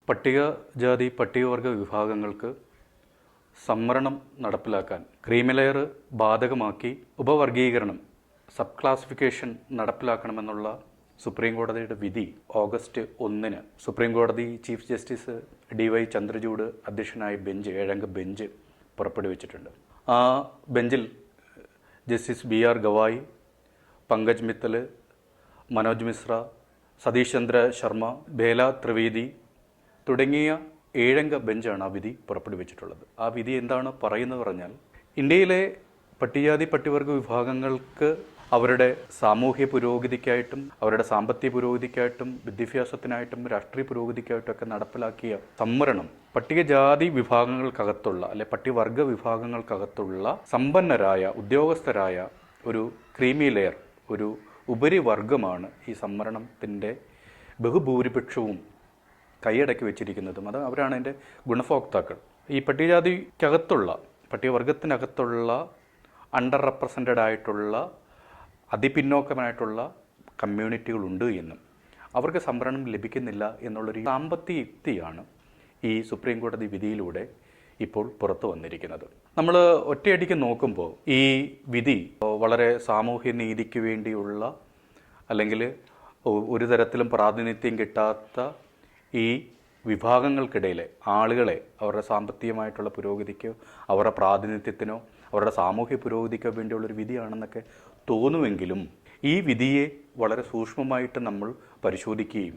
പട്ടികജാതി പട്ടികവർഗ വിഭാഗങ്ങൾക്ക് സംവരണം നടപ്പിലാക്കാൻ ക്രീമി ലെയർ ബാധകമാക്കി ഉപവർഗീകരണം സബ് ക്ലാസിഫിക്കേഷൻ നടപ്പിലാക്കണമെന്നുള്ള സുപ്രീം കോടതിയുടെ വിധി ഓഗസ്റ്റ് 1 സുപ്രീം കോടതി ചീഫ് ജസ്റ്റിസ് DY ചന്ദ്രചൂഡ് അധ്യക്ഷനായ ബെഞ്ച് 7-അംഗ ബെഞ്ച് പുറപ്പെടുവിച്ചിട്ടുണ്ട്. ആ ബെഞ്ചിൽ ജസ്റ്റിസ് BR ഗവായി, പങ്കജ് മിത്തൽ, മനോജ് മിശ്ര, സതീഷ് ചന്ദ്ര ശർമ്മ, ബേല ത്രിവേദി തുടങ്ങിയ 7-അംഗ ബെഞ്ചാണ് ആ വിധി പുറപ്പെടുവിച്ചിട്ടുള്ളത്. ആ വിധി എന്താണ് പറയുന്നത് പറഞ്ഞാൽ, ഇന്ത്യയിലെ പട്ടികജാതി പട്ടികവർഗ വിഭാഗങ്ങൾക്ക് അവരുടെ സാമൂഹ്യ പുരോഗതിക്കായിട്ടും അവരുടെ സാമ്പത്തിക പുരോഗതിക്കായിട്ടും വിദ്യാഭ്യാസത്തിനായിട്ടും രാഷ്ട്രീയ പുരോഗതിക്കായിട്ടുമൊക്കെ നടപ്പിലാക്കിയ സംവരണം പട്ടികജാതി വിഭാഗങ്ങൾക്കകത്തുള്ള അല്ലെ പട്ടികവർഗ വിഭാഗങ്ങൾക്കകത്തുള്ള സമ്പന്നരായ ഉദ്യോഗസ്ഥരായ ഒരു ക്രീമി ലെയർ, ഒരു ഉപരിവർഗമാണ് ഈ സംവരണത്തിൻ്റെ ബഹുഭൂരിപക്ഷവും കൈയടക്കി വെച്ചിരിക്കുന്നതും. അത് അവരാണ് അതിൻ്റെ ഗുണഭോക്താക്കൾ. ഈ പട്ടികജാതിക്കകത്തുള്ള പട്ടികവർഗത്തിനകത്തുള്ള അണ്ടർ റെപ്രസെൻറ്റഡ് ആയിട്ടുള്ള അതിപിന്നോക്കമായിട്ടുള്ള കമ്മ്യൂണിറ്റികളുണ്ട് എന്നും അവർക്ക് സംവരണം ലഭിക്കുന്നില്ല എന്നുള്ളൊരു സാമ്പത്തിക യുക്തിയാണ് ഈ സുപ്രീം കോടതി വിധിയിലൂടെ ഇപ്പോൾ പുറത്തു വന്നിരിക്കുന്നത്. നമ്മൾ ഒറ്റയടിക്ക് നോക്കുമ്പോൾ ഈ വിധി വളരെ സാമൂഹ്യ നീതിക്ക് വേണ്ടിയുള്ള അല്ലെങ്കിൽ ഒരു തരത്തിലും പ്രാതിനിധ്യം കിട്ടാത്ത ഈ വിഭാഗങ്ങൾക്കിടയിലെ ആളുകളെ അവരുടെ സാമ്പത്തികമായിട്ടുള്ള പുരോഗതിക്കോ അവരുടെ പ്രാതിനിധ്യത്തിനോ അവരുടെ സാമൂഹ്യ പുരോഗതിക്കോ വേണ്ടിയുള്ളൊരു വിധിയാണെന്നൊക്കെ തോന്നുമെങ്കിലും ഈ വിധിയെ വളരെ സൂക്ഷ്മമായിട്ട് നമ്മൾ പരിശോധിക്കുകയും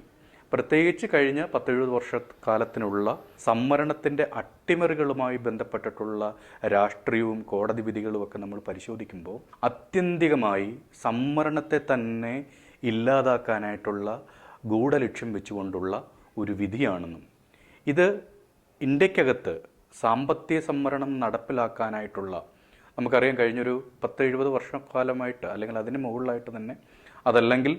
പ്രത്യേകിച്ച് കഴിഞ്ഞ 10-70 വർഷക്കാലത്തിനുള്ള സംവരണത്തിൻ്റെ അട്ടിമറികളുമായി ബന്ധപ്പെട്ടിട്ടുള്ള രാഷ്ട്രീയവും കോടതി വിധികളുമൊക്കെ നമ്മൾ പരിശോധിക്കുമ്പോൾ ആത്യന്തികമായി സംവരണത്തെ തന്നെ ഇല്ലാതാക്കാനായിട്ടുള്ള ഗൂഢലക്ഷ്യം വെച്ചുകൊണ്ടുള്ള ഒരു വിധിയാണെന്നും ഇത് ഇന്ത്യക്കകത്ത് സാമ്പത്തിക സംവരണം നടപ്പിലാക്കാനായിട്ടുള്ള നമുക്കറിയാം കഴിഞ്ഞൊരു 10-70 വർഷക്കാലമായിട്ട് അല്ലെങ്കിൽ അതിന് മുകളിലായിട്ട് തന്നെ അതല്ലെങ്കിൽ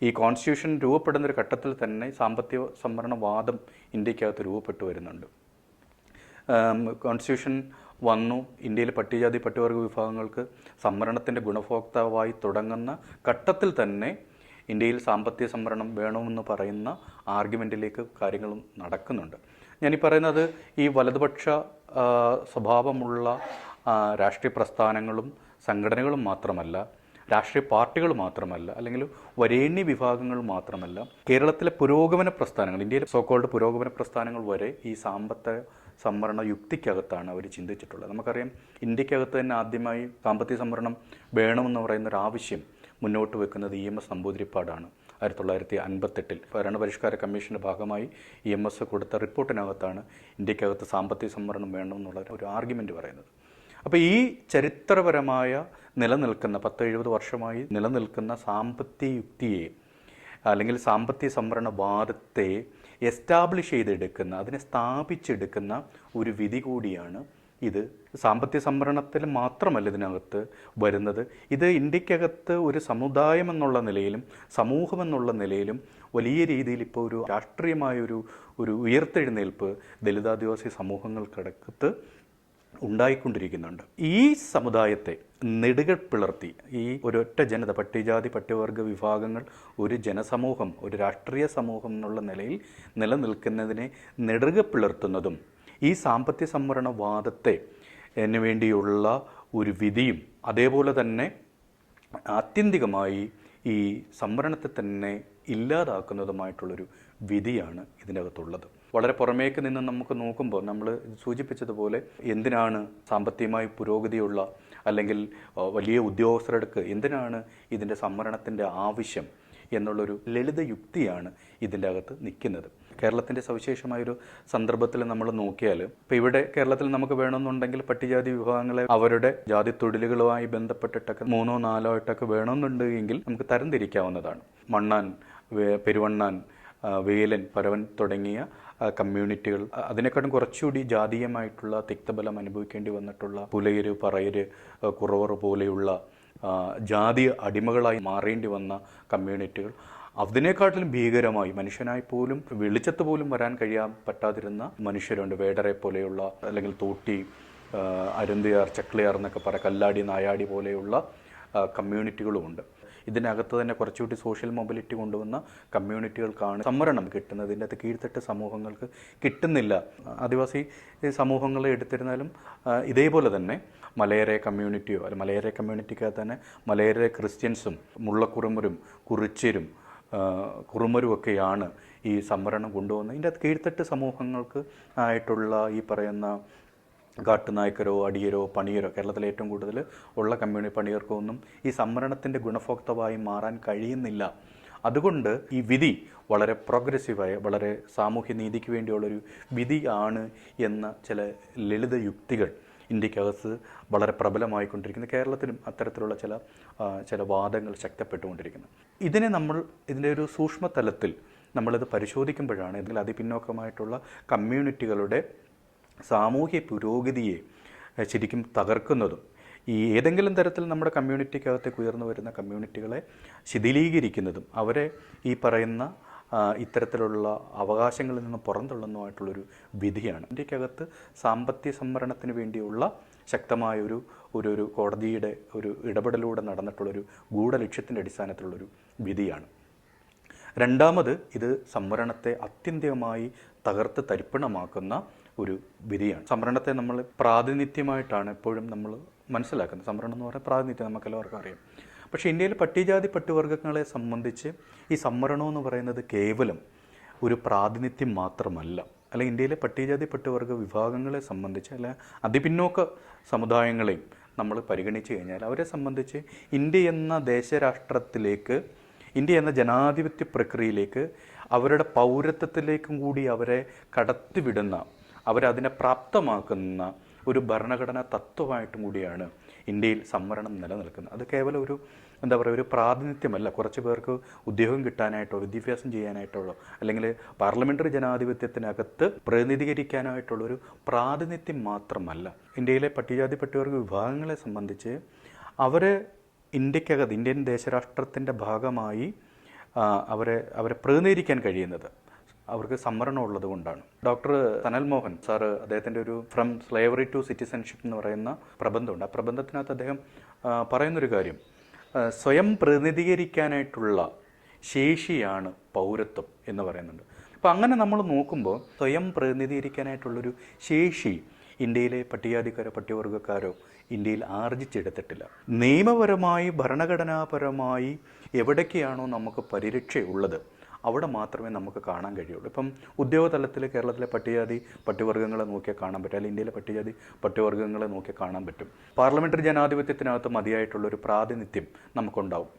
ഈ കോൺസ്റ്റിറ്റ്യൂഷൻ രൂപപ്പെടുന്നൊരു ഘട്ടത്തിൽ തന്നെ സാമ്പത്തിക സംവരണവാദം ഇന്ത്യക്കകത്ത് രൂപപ്പെട്ടു വരുന്നുണ്ട്. കോൺസ്റ്റിറ്റ്യൂഷൻ വന്നു, ഇന്ത്യയിലെ പട്ടികജാതി പട്ടികവർഗ വിഭാഗങ്ങൾക്ക് സംവരണത്തിൻ്റെ ഗുണഭോക്താവായി തുടങ്ങുന്ന ഘട്ടത്തിൽ തന്നെ ഇന്ത്യയിൽ സാമ്പത്തിക സംവരണം വേണമെന്ന് പറയുന്ന ആർഗ്യുമെൻറ്റിലേക്ക് കാര്യങ്ങളും നടക്കുന്നുണ്ട്. ഞാനീ പറയുന്നത് ഈ വലതുപക്ഷ സ്വഭാവമുള്ള രാഷ്ട്രീയ പ്രസ്ഥാനങ്ങളും സംഘടനകളും മാത്രമല്ല, രാഷ്ട്രീയ പാർട്ടികൾ മാത്രമല്ല, അല്ലെങ്കിൽ വരേണ്യ വിഭാഗങ്ങൾ മാത്രമല്ല, കേരളത്തിലെ പുരോഗമന പ്രസ്ഥാനങ്ങൾ, ഇന്ത്യയിലെ സോക്കോൾഡ് പുരോഗമന പ്രസ്ഥാനങ്ങൾ വരെ ഈ സാമ്പത്തിക സംവരണ യുക്തിക്കകത്താണ് അവർ ചിന്തിച്ചിട്ടുള്ളത്. നമുക്കറിയാം ഇന്ത്യക്കകത്ത് തന്നെ ആദ്യമായി സാമ്പത്തിക സംവരണം വേണമെന്ന് പറയുന്നൊരു ആവശ്യം മുന്നോട്ട് വെക്കുന്നത് EMS നമ്പൂതിരിപ്പാടാണ്. 1958 ഭരണപരിഷ്കാര കമ്മീഷൻ്റെ ഭാഗമായി EMS കൊടുത്ത റിപ്പോർട്ടിനകത്താണ് ഇന്ത്യക്കകത്ത് സാമ്പത്തിക സംവരണം വേണമെന്നുള്ള ഒരു ആർഗ്യുമെൻ്റ് പറയുന്നത്. അപ്പോൾ ഈ ചരിത്രപരമായ നിലനിൽക്കുന്ന 10-70 വർഷമായി നിലനിൽക്കുന്ന സാമ്പത്തിക യുക്തിയെ അല്ലെങ്കിൽ സാമ്പത്തിക സംവരണവാദത്തെ എസ്റ്റാബ്ലിഷ് ചെയ്തെടുക്കുന്ന, അതിനെ സ്ഥാപിച്ചെടുക്കുന്ന ഒരു വിധി കൂടിയാണ് ഇത്. സാമ്പത്തിക സംവരണത്തിൽ മാത്രമല്ല ഇതിനകത്ത് വരുന്നത്, ഇത് ഇന്ത്യക്കകത്ത് ഒരു സമുദായം എന്നുള്ള നിലയിലും സമൂഹമെന്നുള്ള നിലയിലും വലിയ രീതിയിൽ ഇപ്പോൾ ഒരു രാഷ്ട്രീയമായൊരു ഉയർത്തെഴുന്നേൽപ്പ് ദലിതാദിവാസി സമൂഹങ്ങൾക്കകത്ത് ഉണ്ടായിക്കൊണ്ടിരിക്കുന്നുണ്ട്. ഈ സമുദായത്തെ നെടുകൾ പിളർത്തി ഈ ഒരൊറ്റ ജനത, പട്ടികജാതി പട്ടികവർഗ വിഭാഗങ്ങൾ ഒരു ജനസമൂഹം, ഒരു രാഷ്ട്രീയ സമൂഹം എന്നുള്ള നിലയിൽ നിലനിൽക്കുന്നതിനെ നെടുക പിളർത്തുന്നതും ഈ സാമ്പത്തിക സംവരണവാദത്തെ വേണ്ടിയുള്ള ഒരു വിധിയും അതേപോലെ തന്നെ ആത്യന്തികമായി ഈ സംവരണത്തെ തന്നെ ഇല്ലാതാക്കുന്നതുമായിട്ടുള്ളൊരു വിധിയാണ് ഇതിനകത്തുള്ളത്. വളരെ പുറമേക്ക് നിന്ന് നമുക്ക് നോക്കുമ്പോൾ നമ്മൾ സൂചിപ്പിച്ചതുപോലെ എന്തിനാണ് സാമ്പത്തികമായി പുരോഗതിയുള്ള അല്ലെങ്കിൽ വലിയ ഉദ്യോഗസ്ഥർക്ക് എന്തിനാണ് ഇതിൻ്റെ സംവരണത്തിൻ്റെ ആവശ്യം എന്നുള്ളൊരു ലളിത യുക്തിയാണ് ഇതിൻ്റെ അകത്ത് നിൽക്കുന്നത്. കേരളത്തിൻ്റെ സവിശേഷമായൊരു സന്ദർഭത്തിൽ നമ്മൾ നോക്കിയാൽ ഇപ്പോൾ ഇവിടെ കേരളത്തിൽ നമുക്ക് വേണമെന്നുണ്ടെങ്കിൽ പട്ടികജാതി വിഭാഗങ്ങളെ അവരുടെ ജാതി തൊഴിലുകളുമായി ബന്ധപ്പെട്ടിട്ടൊക്കെ 3-4 ആയിട്ടൊക്കെ വേണമെന്നുണ്ടെങ്കിൽ നമുക്ക് തരംതിരിക്കാവുന്നതാണ്. മണ്ണാൻ, പെരുവണ്ണാൻ, വേലൻ, പരവൻ തുടങ്ങിയ കമ്മ്യൂണിറ്റികൾ, അതിനെക്കാട്ടും കുറച്ചുകൂടി ജാതീയമായിട്ടുള്ള തിക്തബലം അനുഭവിക്കേണ്ടി വന്നിട്ടുള്ള പുലയര്, പറയര്, കുറവർ പോലെയുള്ള ജാതി അടിമകളായി മാറേണ്ടി വന്ന കമ്മ്യൂണിറ്റികൾ, അതിനേക്കാട്ടിലും ഭീകരമായി മനുഷ്യനായി പോലും വെളിച്ചത്ത് പോലും വരാൻ കഴിയാൻ പറ്റാതിരുന്ന മനുഷ്യരുണ്ട്. വേടരെ പോലെയുള്ള അല്ലെങ്കിൽ തോട്ടി, അരുന്തിയാർ, ചക്ലിയാർ എന്നൊക്കെ കല്ലാടി, നായാടി പോലെയുള്ള കമ്മ്യൂണിറ്റികളുമുണ്ട്. ഇതിനകത്ത് തന്നെ കുറച്ചുകൂടി സോഷ്യൽ മൊബിലിറ്റി കൊണ്ടുവന്ന കമ്മ്യൂണിറ്റികൾക്കാണ് സംവരണം കിട്ടുന്നത്. ഇതിൻ്റെ അകത്ത് കീഴ്ത്തട്ട് സമൂഹങ്ങൾക്ക് കിട്ടുന്നില്ല. ആദിവാസി സമൂഹങ്ങളെ എടുത്തിരുന്നാലും ഇതേപോലെ തന്നെ മലയരെ കമ്മ്യൂണിറ്റിയോ അല്ല മലയരെ കമ്മ്യൂണിറ്റിക്കകത്ത് തന്നെ മലയരെ ക്രിസ്ത്യൻസും മുള്ളക്കുറുമരും കുറിച്യരും കുറുമരുമൊക്കെയാണ് ഈ സംവരണം കൊണ്ടുവന്നത്. ഇതിൻ്റെ അകത്ത് കീഴ്ത്തട്ട് സമൂഹങ്ങൾക്ക് ആയിട്ടുള്ള ഈ പറയുന്ന കാട്ടുനായ്ക്കരോ അടിയരോ പണിയരോ കേരളത്തിലെ ഏറ്റവും കൂടുതൽ ഉള്ള പണിയർക്കോ ഒന്നും ഈ സംവരണത്തിൻ്റെ ഗുണഭോക്താവായി മാറാൻ കഴിയുന്നില്ല. അതുകൊണ്ട് ഈ വിധി വളരെ പ്രോഗ്രസീവായ വളരെ സാമൂഹ്യനീതിക്ക് വേണ്ടിയുള്ളൊരു വിധി ആണ് എന്ന ചില ലളിത യുക്തികൾ ഇന്ത്യക്കകത്ത് വളരെ പ്രബലമായിക്കൊണ്ടിരിക്കുന്നു. കേരളത്തിലും അത്തരത്തിലുള്ള ചില വാദങ്ങൾ ശക്തപ്പെട്ടുകൊണ്ടിരിക്കുന്നു. ഇതിൻ്റെ ഒരു സൂക്ഷ്മതലത്തിൽ നമ്മളിത് പരിശോധിക്കുമ്പോഴാണ് ഇതിൽ അതിപിന്നോക്കമായിട്ടുള്ള കമ്മ്യൂണിറ്റികളുടെ സാമൂഹ്യ പുരോഗതിയെ ശരിക്കും തകർക്കുന്നതും ഈ ഏതെങ്കിലും തരത്തിൽ നമ്മുടെ കമ്മ്യൂണിറ്റിക്കകത്തേക്ക് ഉയർന്നു വരുന്ന കമ്മ്യൂണിറ്റികളെ ശിഥിലീകരിക്കുന്നതും അവരെ ഈ പറയുന്ന ഇത്തരത്തിലുള്ള അവകാശങ്ങളിൽ നിന്ന് പുറന്തള്ളുന്നതുമായിട്ടുള്ളൊരു വിധിയാണ്. ഇന്ത്യക്കകത്ത് സാമ്പത്തിക സംവരണത്തിന് വേണ്ടിയുള്ള ശക്തമായൊരു ഒരു കോടതിയുടെ ഒരു ഇടപെടലൂടെ നടന്നിട്ടുള്ളൊരു ഗൂഢലക്ഷ്യത്തിൻ്റെ അടിസ്ഥാനത്തിലുള്ളൊരു വിധിയാണ്. രണ്ടാമത് ഇത് സംവരണത്തെ അത്യന്തികമായി തകർത്ത് തരിപ്പണമാക്കുന്ന ഒരു വിധിയാണ്. സംവരണത്തെ നമ്മൾ പ്രാതിനിധ്യമായിട്ടാണ് എപ്പോഴും നമ്മൾ മനസ്സിലാക്കുന്നത്. സംവരണം എന്ന് പറഞ്ഞാൽ പ്രാതിനിധ്യം നമുക്കെല്ലാവർക്കും അറിയാം. പക്ഷേ ഇന്ത്യയിൽ പട്ടികജാതി പട്ടികവർഗ്ഗങ്ങളെ സംബന്ധിച്ച് ഈ സംവരണം എന്ന് പറയുന്നത് കേവലം ഒരു പ്രാതിനിധ്യം മാത്രമല്ല. അല്ലെങ്കിൽ ഇന്ത്യയിലെ പട്ടികജാതി പട്ടികവർഗ്ഗ വിഭാഗങ്ങളെ സംബന്ധിച്ച് അല്ല അതിപിന്നോക്ക സമുദായങ്ങളെയും നമ്മൾ പരിഗണിച്ച് കഴിഞ്ഞാൽ അവരെ സംബന്ധിച്ച് ഇന്ത്യ എന്ന ദേശരാഷ്ട്രത്തിലേക്ക് ഇന്ത്യ എന്ന ജനാധിപത്യ പ്രക്രിയയിലേക്ക് അവരുടെ പൗരത്വത്തിലേക്കും കൂടി അവരെ കടത്തിവിടുന്ന അവരതിനെ പ്രാപ്തമാക്കുന്ന ഒരു ഭരണഘടനാ തത്വമായിട്ടും കൂടിയാണ് ഇന്ത്യയിൽ സംവരണം നിലനിൽക്കുന്നത്. അത് കേവലം ഒരു പ്രാതിനിധ്യമല്ല. കുറച്ച് പേർക്ക് ഉദ്യോഗം കിട്ടാനായിട്ടോ വിദ്യാഭ്യാസം ചെയ്യാനായിട്ടുള്ളോ അല്ലെങ്കിൽ പാർലമെൻ്ററി ജനാധിപത്യത്തിനകത്ത് പ്രതിനിധീകരിക്കാനായിട്ടുള്ളൊരു പ്രാതിനിധ്യം മാത്രമല്ല. ഇന്ത്യയിലെ പട്ടികജാതി പട്ടികവർഗ്ഗ വിഭാഗങ്ങളെ സംബന്ധിച്ച് അവർ ഇന്ത്യക്കകത്ത് ഇന്ത്യൻ ദേശരാഷ്ട്രത്തിൻ്റെ ഭാഗമായി അവരെ പ്രതിനിധീകരിക്കാൻ കഴിയുന്നത് അവർക്ക് സംവരണം ഉള്ളത് കൊണ്ടാണ്. ഡോക്ടർ സനൽ മോഹൻ സാറ് അദ്ദേഹത്തിൻ്റെ ഒരു ഫ്രം സ്ലേവറി ടു സിറ്റിസൺഷിപ്പ് എന്ന് പറയുന്ന പ്രബന്ധമുണ്ട്. ആ പ്രബന്ധത്തിനകത്ത് അദ്ദേഹം പറയുന്നൊരു കാര്യം സ്വയം പ്രതിനിധീകരിക്കാനായിട്ടുള്ള ശേഷിയാണ് പൗരത്വം എന്ന് പറയുന്നുണ്ട്. അപ്പോൾ അങ്ങനെ നമ്മൾ നോക്കുമ്പോൾ സ്വയം പ്രതിനിധീകരിക്കാനായിട്ടുള്ളൊരു ശേഷി ഇന്ത്യയിലെ പട്ടികജാതിക്കാരോ പട്ടികവർഗ്ഗക്കാരോ ഇന്ത്യയിൽ ആർജിച്ചെടുത്തിട്ടില്ല. നിയമപരമായി ഭരണഘടനാപരമായി എവിടേക്കാണോ നമുക്ക് പരിരക്ഷയുള്ളത് അവിടെ മാത്രമേ നമുക്ക് കാണാൻ കഴിയുള്ളൂ. ഇപ്പം ഉദ്യോഗതലത്തിൽ കേരളത്തിലെ പട്ടികജാതി പട്ടികവർഗ്ഗങ്ങളെ നോക്കിയാൽ കാണാൻ പറ്റും, അല്ലെങ്കിൽ ഇന്ത്യയിലെ പട്ടികജാതി പട്ടികവർഗ്ഗങ്ങളെ നോക്കിയാൽ കാണാൻ പറ്റും. പാർലമെൻ്ററി ജനാധിപത്യത്തിനകത്ത് മതിയായിട്ടുള്ളൊരു പ്രാതിനിധ്യം നമുക്കുണ്ടാവും.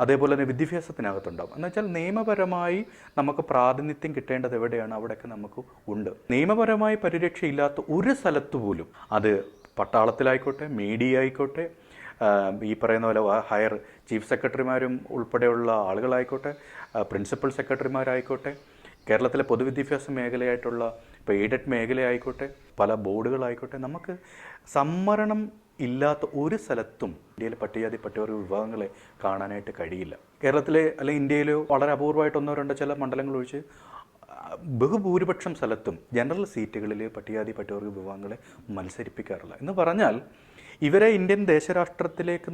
അതേപോലെ തന്നെ വിദ്യാഭ്യാസത്തിനകത്തുണ്ടാവും. എന്നുവെച്ചാൽ നിയമപരമായി നമുക്ക് പ്രാതിനിധ്യം കിട്ടേണ്ടത് എവിടെയാണ് അവിടെയൊക്കെ നമുക്ക് ഉണ്ട്. നിയമപരമായി പരിരക്ഷയില്ലാത്ത ഒരു സ്ഥലത്ത് പോലും അത് പട്ടാളത്തിലായിക്കോട്ടെ മീഡിയ ആയിക്കോട്ടെ ഈ പറയുന്ന പോലെ ഹയർ ചീഫ് സെക്രട്ടറിമാരും ഉൾപ്പെടെയുള്ള ആളുകളായിക്കോട്ടെ പ്രിൻസിപ്പൽ സെക്രട്ടറിമാരായിക്കോട്ടെ കേരളത്തിലെ പൊതുവിദ്യാഭ്യാസ മേഖലയായിട്ടുള്ള ഇപ്പോൾ എയ്ഡഡ് മേഖലയായിക്കോട്ടെ പല ബോർഡുകളായിക്കോട്ടെ നമുക്ക് സംവരണം ഇല്ലാത്ത ഒരു സ്ഥലത്തും ഇന്ത്യയിലെ പട്ടികജാതി പട്ടികവർഗ്ഗ വിഭാഗങ്ങളെ കാണാനായിട്ട് കഴിയില്ല. കേരളത്തിലെ അല്ലെങ്കിൽ ഇന്ത്യയിലെ വളരെ അപൂർവമായിട്ട് ഒന്നോ രണ്ടോ ചില മണ്ഡലങ്ങൾ ഒഴിച്ച് ബഹുഭൂരിപക്ഷം സ്ഥലത്തും ജനറൽ സീറ്റുകളിൽ പട്ടികജാതി പട്ടികവർഗ്ഗ വിഭാഗങ്ങളെ മത്സരിപ്പിക്കാറില്ല. എന്ന് പറഞ്ഞാൽ ഇവരെ ഇന്ത്യൻ ദേശരാഷ്ട്രത്തിലേക്ക്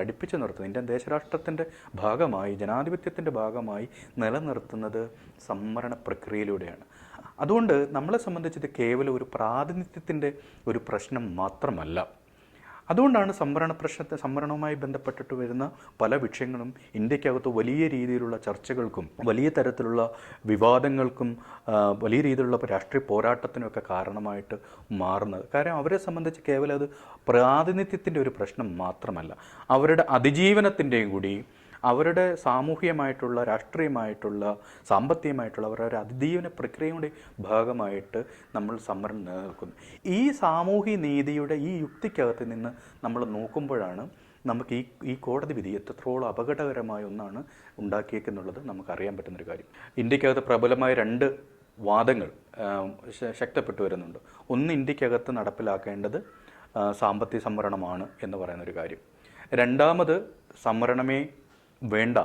അടുപ്പിച്ച് നിർത്തുന്നത് ഇന്ത്യൻ ദേശരാഷ്ട്രത്തിൻ്റെ ഭാഗമായി ജനാധിപത്യത്തിൻ്റെ ഭാഗമായി നിലനിർത്തുന്നത് സംവരണ പ്രക്രിയയിലൂടെയാണ്. അതുകൊണ്ട് നമ്മളെ സംബന്ധിച്ചത് കേവലം ഒരു പ്രാതിനിധ്യത്തിൻ്റെ ഒരു പ്രശ്നം മാത്രമല്ല. അതുകൊണ്ടാണ് സംവരണവുമായി ബന്ധപ്പെട്ടിട്ട് വരുന്ന പല വിഷയങ്ങളും ഇന്ത്യക്കകത്ത് വലിയ രീതിയിലുള്ള ചർച്ചകൾക്കും വലിയ തരത്തിലുള്ള വിവാദങ്ങൾക്കും വലിയ രീതിയിലുള്ള രാഷ്ട്രീയ പോരാട്ടത്തിനുമൊക്കെ കാരണമായിട്ട് മാറുന്നത്. കാരണം അവരെ സംബന്ധിച്ച് കേവലം അത് പ്രാതിനിധ്യത്തിൻ്റെ ഒരു പ്രശ്നം മാത്രമല്ല, അവരുടെ അതിജീവനത്തിൻ്റെയും കൂടി അവരുടെ സാമൂഹികമായിട്ടുള്ള രാഷ്ട്രീയമായിട്ടുള്ള സാമ്പത്തികമായിട്ടുള്ള അവരുടെ അതിജീവന പ്രക്രിയയുടെ ഭാഗമായിട്ട് നമ്മൾ സംവരണം നിലനിൽക്കുന്നു. ഈ സാമൂഹ്യ നീതിയുടെ ഈ യുക്തിക്കകത്ത് നിന്ന് നമ്മൾ നോക്കുമ്പോഴാണ് നമുക്ക് ഈ കോടതി വിധി എത്രത്തോളം അപകടകരമായ ഒന്നാണ് ഉണ്ടാക്കിയേക്കുന്നുള്ളത് നമുക്കറിയാൻ പറ്റുന്നൊരു കാര്യം. ഇന്ത്യക്കകത്ത് പ്രബലമായ രണ്ട് വാദങ്ങൾ ശക്തപ്പെട്ടു വരുന്നുണ്ട്. ഒന്ന്, ഇന്ത്യക്കകത്ത് നടപ്പിലാക്കേണ്ടത് സാമ്പത്തിക സംവരണമാണ് എന്ന് പറയുന്നൊരു കാര്യം. രണ്ടാമത്, സംവരണമേ വേണ്ട,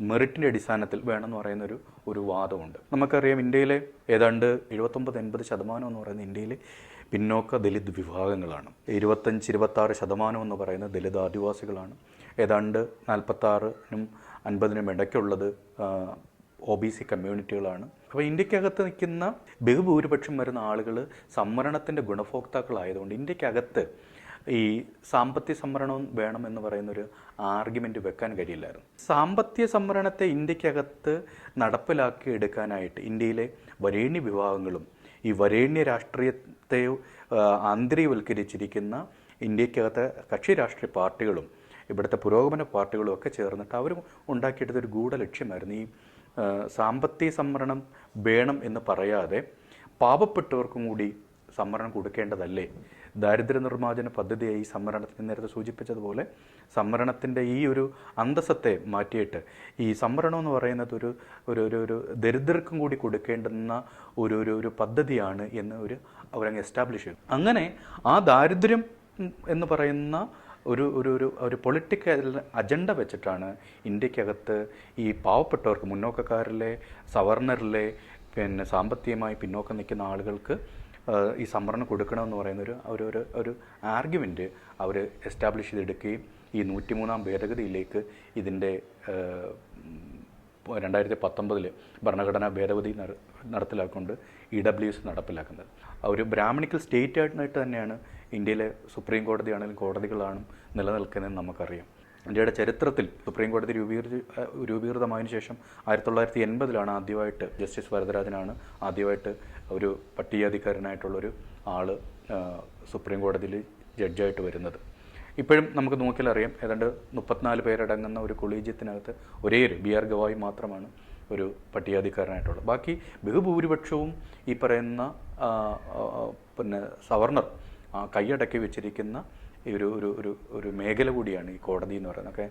മെറിറ്റിൻ്റെ അടിസ്ഥാനത്തിൽ വേണമെന്ന് പറയുന്നൊരു വാദമുണ്ട്. നമുക്കറിയാം ഇന്ത്യയിലെ ഏതാണ്ട് 79-80% എന്ന് പറയുന്നത് ഇന്ത്യയിലെ പിന്നോക്ക ദലിത് വിഭാഗങ്ങളാണ്. 25-26% എന്ന് പറയുന്നത് ദലിത് ആദിവാസികളാണ്. ഏതാണ്ട് 46-നും 50-നും ഇടയ്ക്കുള്ളത് OBC കമ്മ്യൂണിറ്റികളാണ്. അപ്പോൾ ഇന്ത്യക്കകത്ത് നിൽക്കുന്ന ബഹുഭൂരിപക്ഷം വരുന്ന ആളുകൾ സംവരണത്തിൻ്റെ ഗുണഭോക്താക്കളായതുകൊണ്ട് ഇന്ത്യക്കകത്ത് ഈ സാമ്പത്തിക സംവരണം വേണമെന്ന് പറയുന്നൊരു ആർഗ്യുമെൻ്റ് വെക്കാൻ കഴിയില്ലായിരുന്നു. സാമ്പത്തിക സംവരണത്തെ ഇന്ത്യക്കകത്ത് നടപ്പിലാക്കി എടുക്കാനായിട്ട് ഇന്ത്യയിലെ വരേണ്യ വിഭാഗങ്ങളും ഈ വരേണ്യ രാഷ്ട്രീയത്തെ ആന്തരികവൽക്കരിച്ചിരിക്കുന്ന ഇന്ത്യക്കകത്തെ കക്ഷി രാഷ്ട്രീയ പാർട്ടികളും ഇവിടുത്തെ പുരോഗമന പാർട്ടികളും ഒക്കെ ചേർന്നിട്ട് അവർ ഉണ്ടാക്കിയെടുത്തൊരു ഗൂഢലക്ഷ്യമായിരുന്നു ഈ സാമ്പത്തിക സംവരണം വേണം എന്ന് പറയാതെ പാവപ്പെട്ടവർക്കും കൂടി സംവരണം കൊടുക്കേണ്ടതല്ലേ, ദാരിദ്ര്യ നിർമ്മാർജ്ജന പദ്ധതിയായി ഈ സംവരണത്തിന് നേരത്തെ സൂചിപ്പിച്ചതുപോലെ സംവരണത്തിൻ്റെ ഈ ഒരു അന്തസ്സത്തെ മാറ്റിയിട്ട് ഈ സംവരണം എന്ന് പറയുന്നത് ഒരു ഒരു ഒരു ദരിദ്രർക്കും കൂടി കൊടുക്കേണ്ടുന്ന ഒരു പദ്ധതിയാണ് എന്ന് അവരങ്ങ് എസ്റ്റാബ്ലിഷ് ചെയ്തു. അങ്ങനെ ആ ദാരിദ്ര്യം എന്ന് പറയുന്ന ഒരു പൊളിറ്റിക്കൽ അജണ്ട വെച്ചിട്ടാണ് ഇന്ത്യക്കകത്ത് ഈ പാവപ്പെട്ടവർക്ക്, മുന്നോക്കക്കാരിലെ, സവർണരിലെ, പിന്നെ സാമ്പത്തികമായി പിന്നോക്കം നിൽക്കുന്ന ആളുകൾക്ക് ഈ സംവരണം കൊടുക്കണമെന്ന് പറയുന്ന ഒരു ആർഗ്യുമെൻറ്റ് അവർ എസ്റ്റാബ്ലിഷ് ചെയ്തെടുക്കുകയും ഈ 103-ാം ഭേദഗതിയിലേക്ക് ഇതിൻ്റെ 2019 ഭരണഘടനാ ഭേദഗതി നടപ്പിലാക്കൊണ്ട് EWS നടപ്പിലാക്കുന്നത്. ഒരു ബ്രാഹ്മണിക്കൽ സ്റ്റേറ്റ് ആയിട്ട് തന്നെയാണ് ഇന്ത്യയിലെ സുപ്രീം കോടതിയാണെങ്കിലും കോടതികളാണ് നിലനിൽക്കുന്നതെന്ന് നമുക്കറിയാം. ഇന്ത്യയുടെ ചരിത്രത്തിൽ സുപ്രീം കോടതി രൂപീകൃതമായതിനു ശേഷം 1980-ലാണ് ആദ്യമായിട്ട് ജസ്റ്റിസ് വരദരാജനാണ് ആദ്യമായിട്ട് ഒരു പട്ടികജാതിക്കാരനായിട്ടുള്ളൊരു ആൾ സുപ്രീം കോടതിയിൽ ജഡ്ജായിട്ട് വരുന്നത്. ഇപ്പോഴും നമുക്ക് നോക്കിയാൽ അറിയാം, ഏതാണ്ട് 34 പേരടങ്ങുന്ന ഒരു കൊളീജിയത്തിനകത്ത് ഒരേയൊരു BR ഗവായി മാത്രമാണ് ഒരു പട്ടികജാതിക്കാരനായിട്ടുള്ളത്. ബാക്കി ബഹുഭൂരിപക്ഷവും ഈ പറയുന്ന പിന്നെ സവർണർ കൈയടക്കി വെച്ചിരിക്കുന്ന ഒരു മേഖല കൂടിയാണ് ഈ കോടതി എന്ന് പറയുന്നത്. ഒക്കെ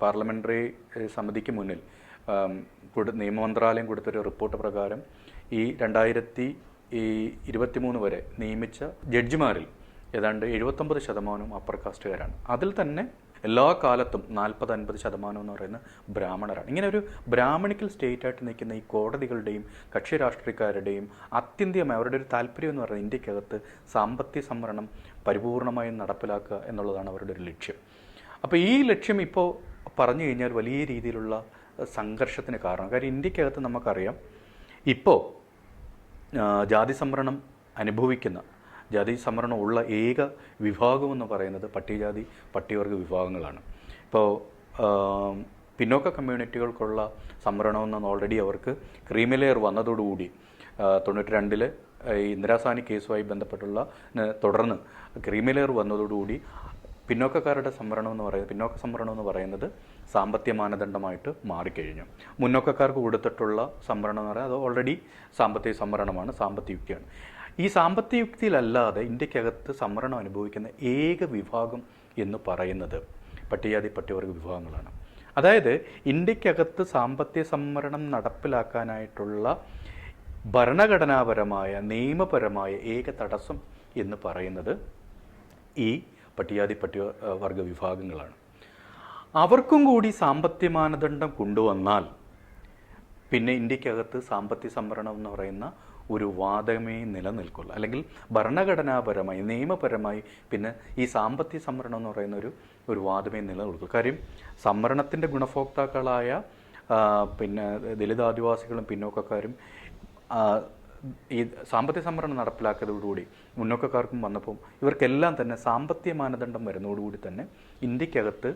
പാർലമെൻ്ററി സമിതിക്ക് മുന്നിൽ നിയമമന്ത്രാലയം കൊടുത്തൊരു റിപ്പോർട്ട് പ്രകാരം ഈ 2023 വരെ നിയമിച്ച ജഡ്ജിമാരിൽ ഏതാണ്ട് 79% അപ്പർ കാസ്റ്റുകാരാണ്. അതിൽ തന്നെ എല്ലാ കാലത്തും 40-50% എന്ന് പറയുന്ന ബ്രാഹ്മണരാണ്. ഇങ്ങനെ ഒരു ബ്രാഹ്മണിക്കൽ സ്റ്റേറ്റായിട്ട് നിൽക്കുന്ന ഈ കോടതികളുടെയും കക്ഷി രാഷ്ട്രീയക്കാരുടെയും അത്യന്തികമായി അവരുടെ ഒരു താല്പര്യം എന്ന് പറയുന്നത് ഇന്ത്യക്കകത്ത് സാമ്പത്തിക സംവരണം പരിപൂർണമായും നടപ്പിലാക്കുക എന്നുള്ളതാണ് അവരുടെ ഒരു ലക്ഷ്യം. അപ്പോൾ ഈ ലക്ഷ്യം ഇപ്പോൾ പറഞ്ഞു കഴിഞ്ഞാൽ വലിയ രീതിയിലുള്ള സംഘർഷത്തിന് കാരണം. കാര്യം ഇന്ത്യക്കകത്ത് നമുക്കറിയാം ഇപ്പോൾ ജാതി സംവരണം അനുഭവിക്കുന്ന, ജാതി സംവരണം ഉള്ള ഏക വിഭാഗമെന്ന് പറയുന്നത് പട്ടികജാതി പട്ടികവർഗ വിഭാഗങ്ങളാണ്. ഇപ്പോൾ പിന്നോക്ക കമ്മ്യൂണിറ്റികൾക്കുള്ള സംവരണമെന്ന് ഓൾറെഡി അവർക്ക് ക്രീമിലെയർ വന്നതോടുകൂടി 92-ൽ ഈ ഇന്ദിരാസാനി കേസുമായി ബന്ധപ്പെട്ടുള്ള തുടർന്ന് ക്രീമിലെയർ വന്നതോടുകൂടി പിന്നോക്കക്കാരുടെ സംവരണം എന്ന് പറയുന്നത്, പിന്നോക്ക സംവരണം എന്ന് പറയുന്നത് സാമ്പത്തിക മാനദണ്ഡമായിട്ട് മാറിക്കഴിഞ്ഞു. മുന്നോക്കക്കാർക്ക് കൊടുത്തിട്ടുള്ള സംവരണം എന്ന് പറയുന്നത് അത് ഓൾറെഡി സാമ്പത്തിക സംവരണമാണ്, സാമ്പത്തിക യുക്തിയാണ്. ഈ സാമ്പത്തിക യുക്തിയിലല്ലാതെ ഇന്ത്യക്കകത്ത് സംവരണം അനുഭവിക്കുന്ന ഏക വിഭാഗം എന്ന് പറയുന്നത് പട്ടികജാതി പട്ടികവർഗ വിഭാഗങ്ങളാണ്. അതായത് ഇന്ത്യക്കകത്ത് സാമ്പത്തിക സംവരണം നടപ്പിലാക്കാനായിട്ടുള്ള ഭരണഘടനാപരമായ നിയമപരമായ ഏക തടസ്സം എന്ന് പറയുന്നത് ഈ പട്ടികജാതി പട്ടികവർഗ വിഭാഗങ്ങളാണ്. അവർക്കും കൂടി സാമ്പത്തിക മാനദണ്ഡം കൊണ്ടുവന്നാൽ പിന്നെ ഇന്ത്യക്കകത്ത് സാമ്പത്തിക സംവരണം എന്ന് പറയുന്ന ഒരു വാദമേ നിലനിൽക്കുള്ളൂ. അല്ലെങ്കിൽ ഭരണഘടനാപരമായി നിയമപരമായി പിന്നെ ഈ സാമ്പത്തിക സംവരണം എന്ന് പറയുന്ന ഒരു വാദമേ നിലനിൽക്കുള്ളൂ. കാര്യം സംവരണത്തിൻ്റെ ഗുണഭോക്താക്കളായ പിന്നെ ദലിത് ആദിവാസികളും പിന്നോക്കക്കാരും ഈ സാമ്പത്തിക സംവരണം നടപ്പിലാക്കിയതോടുകൂടി മുന്നോക്കക്കാർക്കും വന്നപ്പോൾ ഇവർക്കെല്ലാം തന്നെ സാമ്പത്തിക മാനദണ്ഡം വരുന്നതോടുകൂടി തന്നെ ഇന്ത്യക്കകത്ത്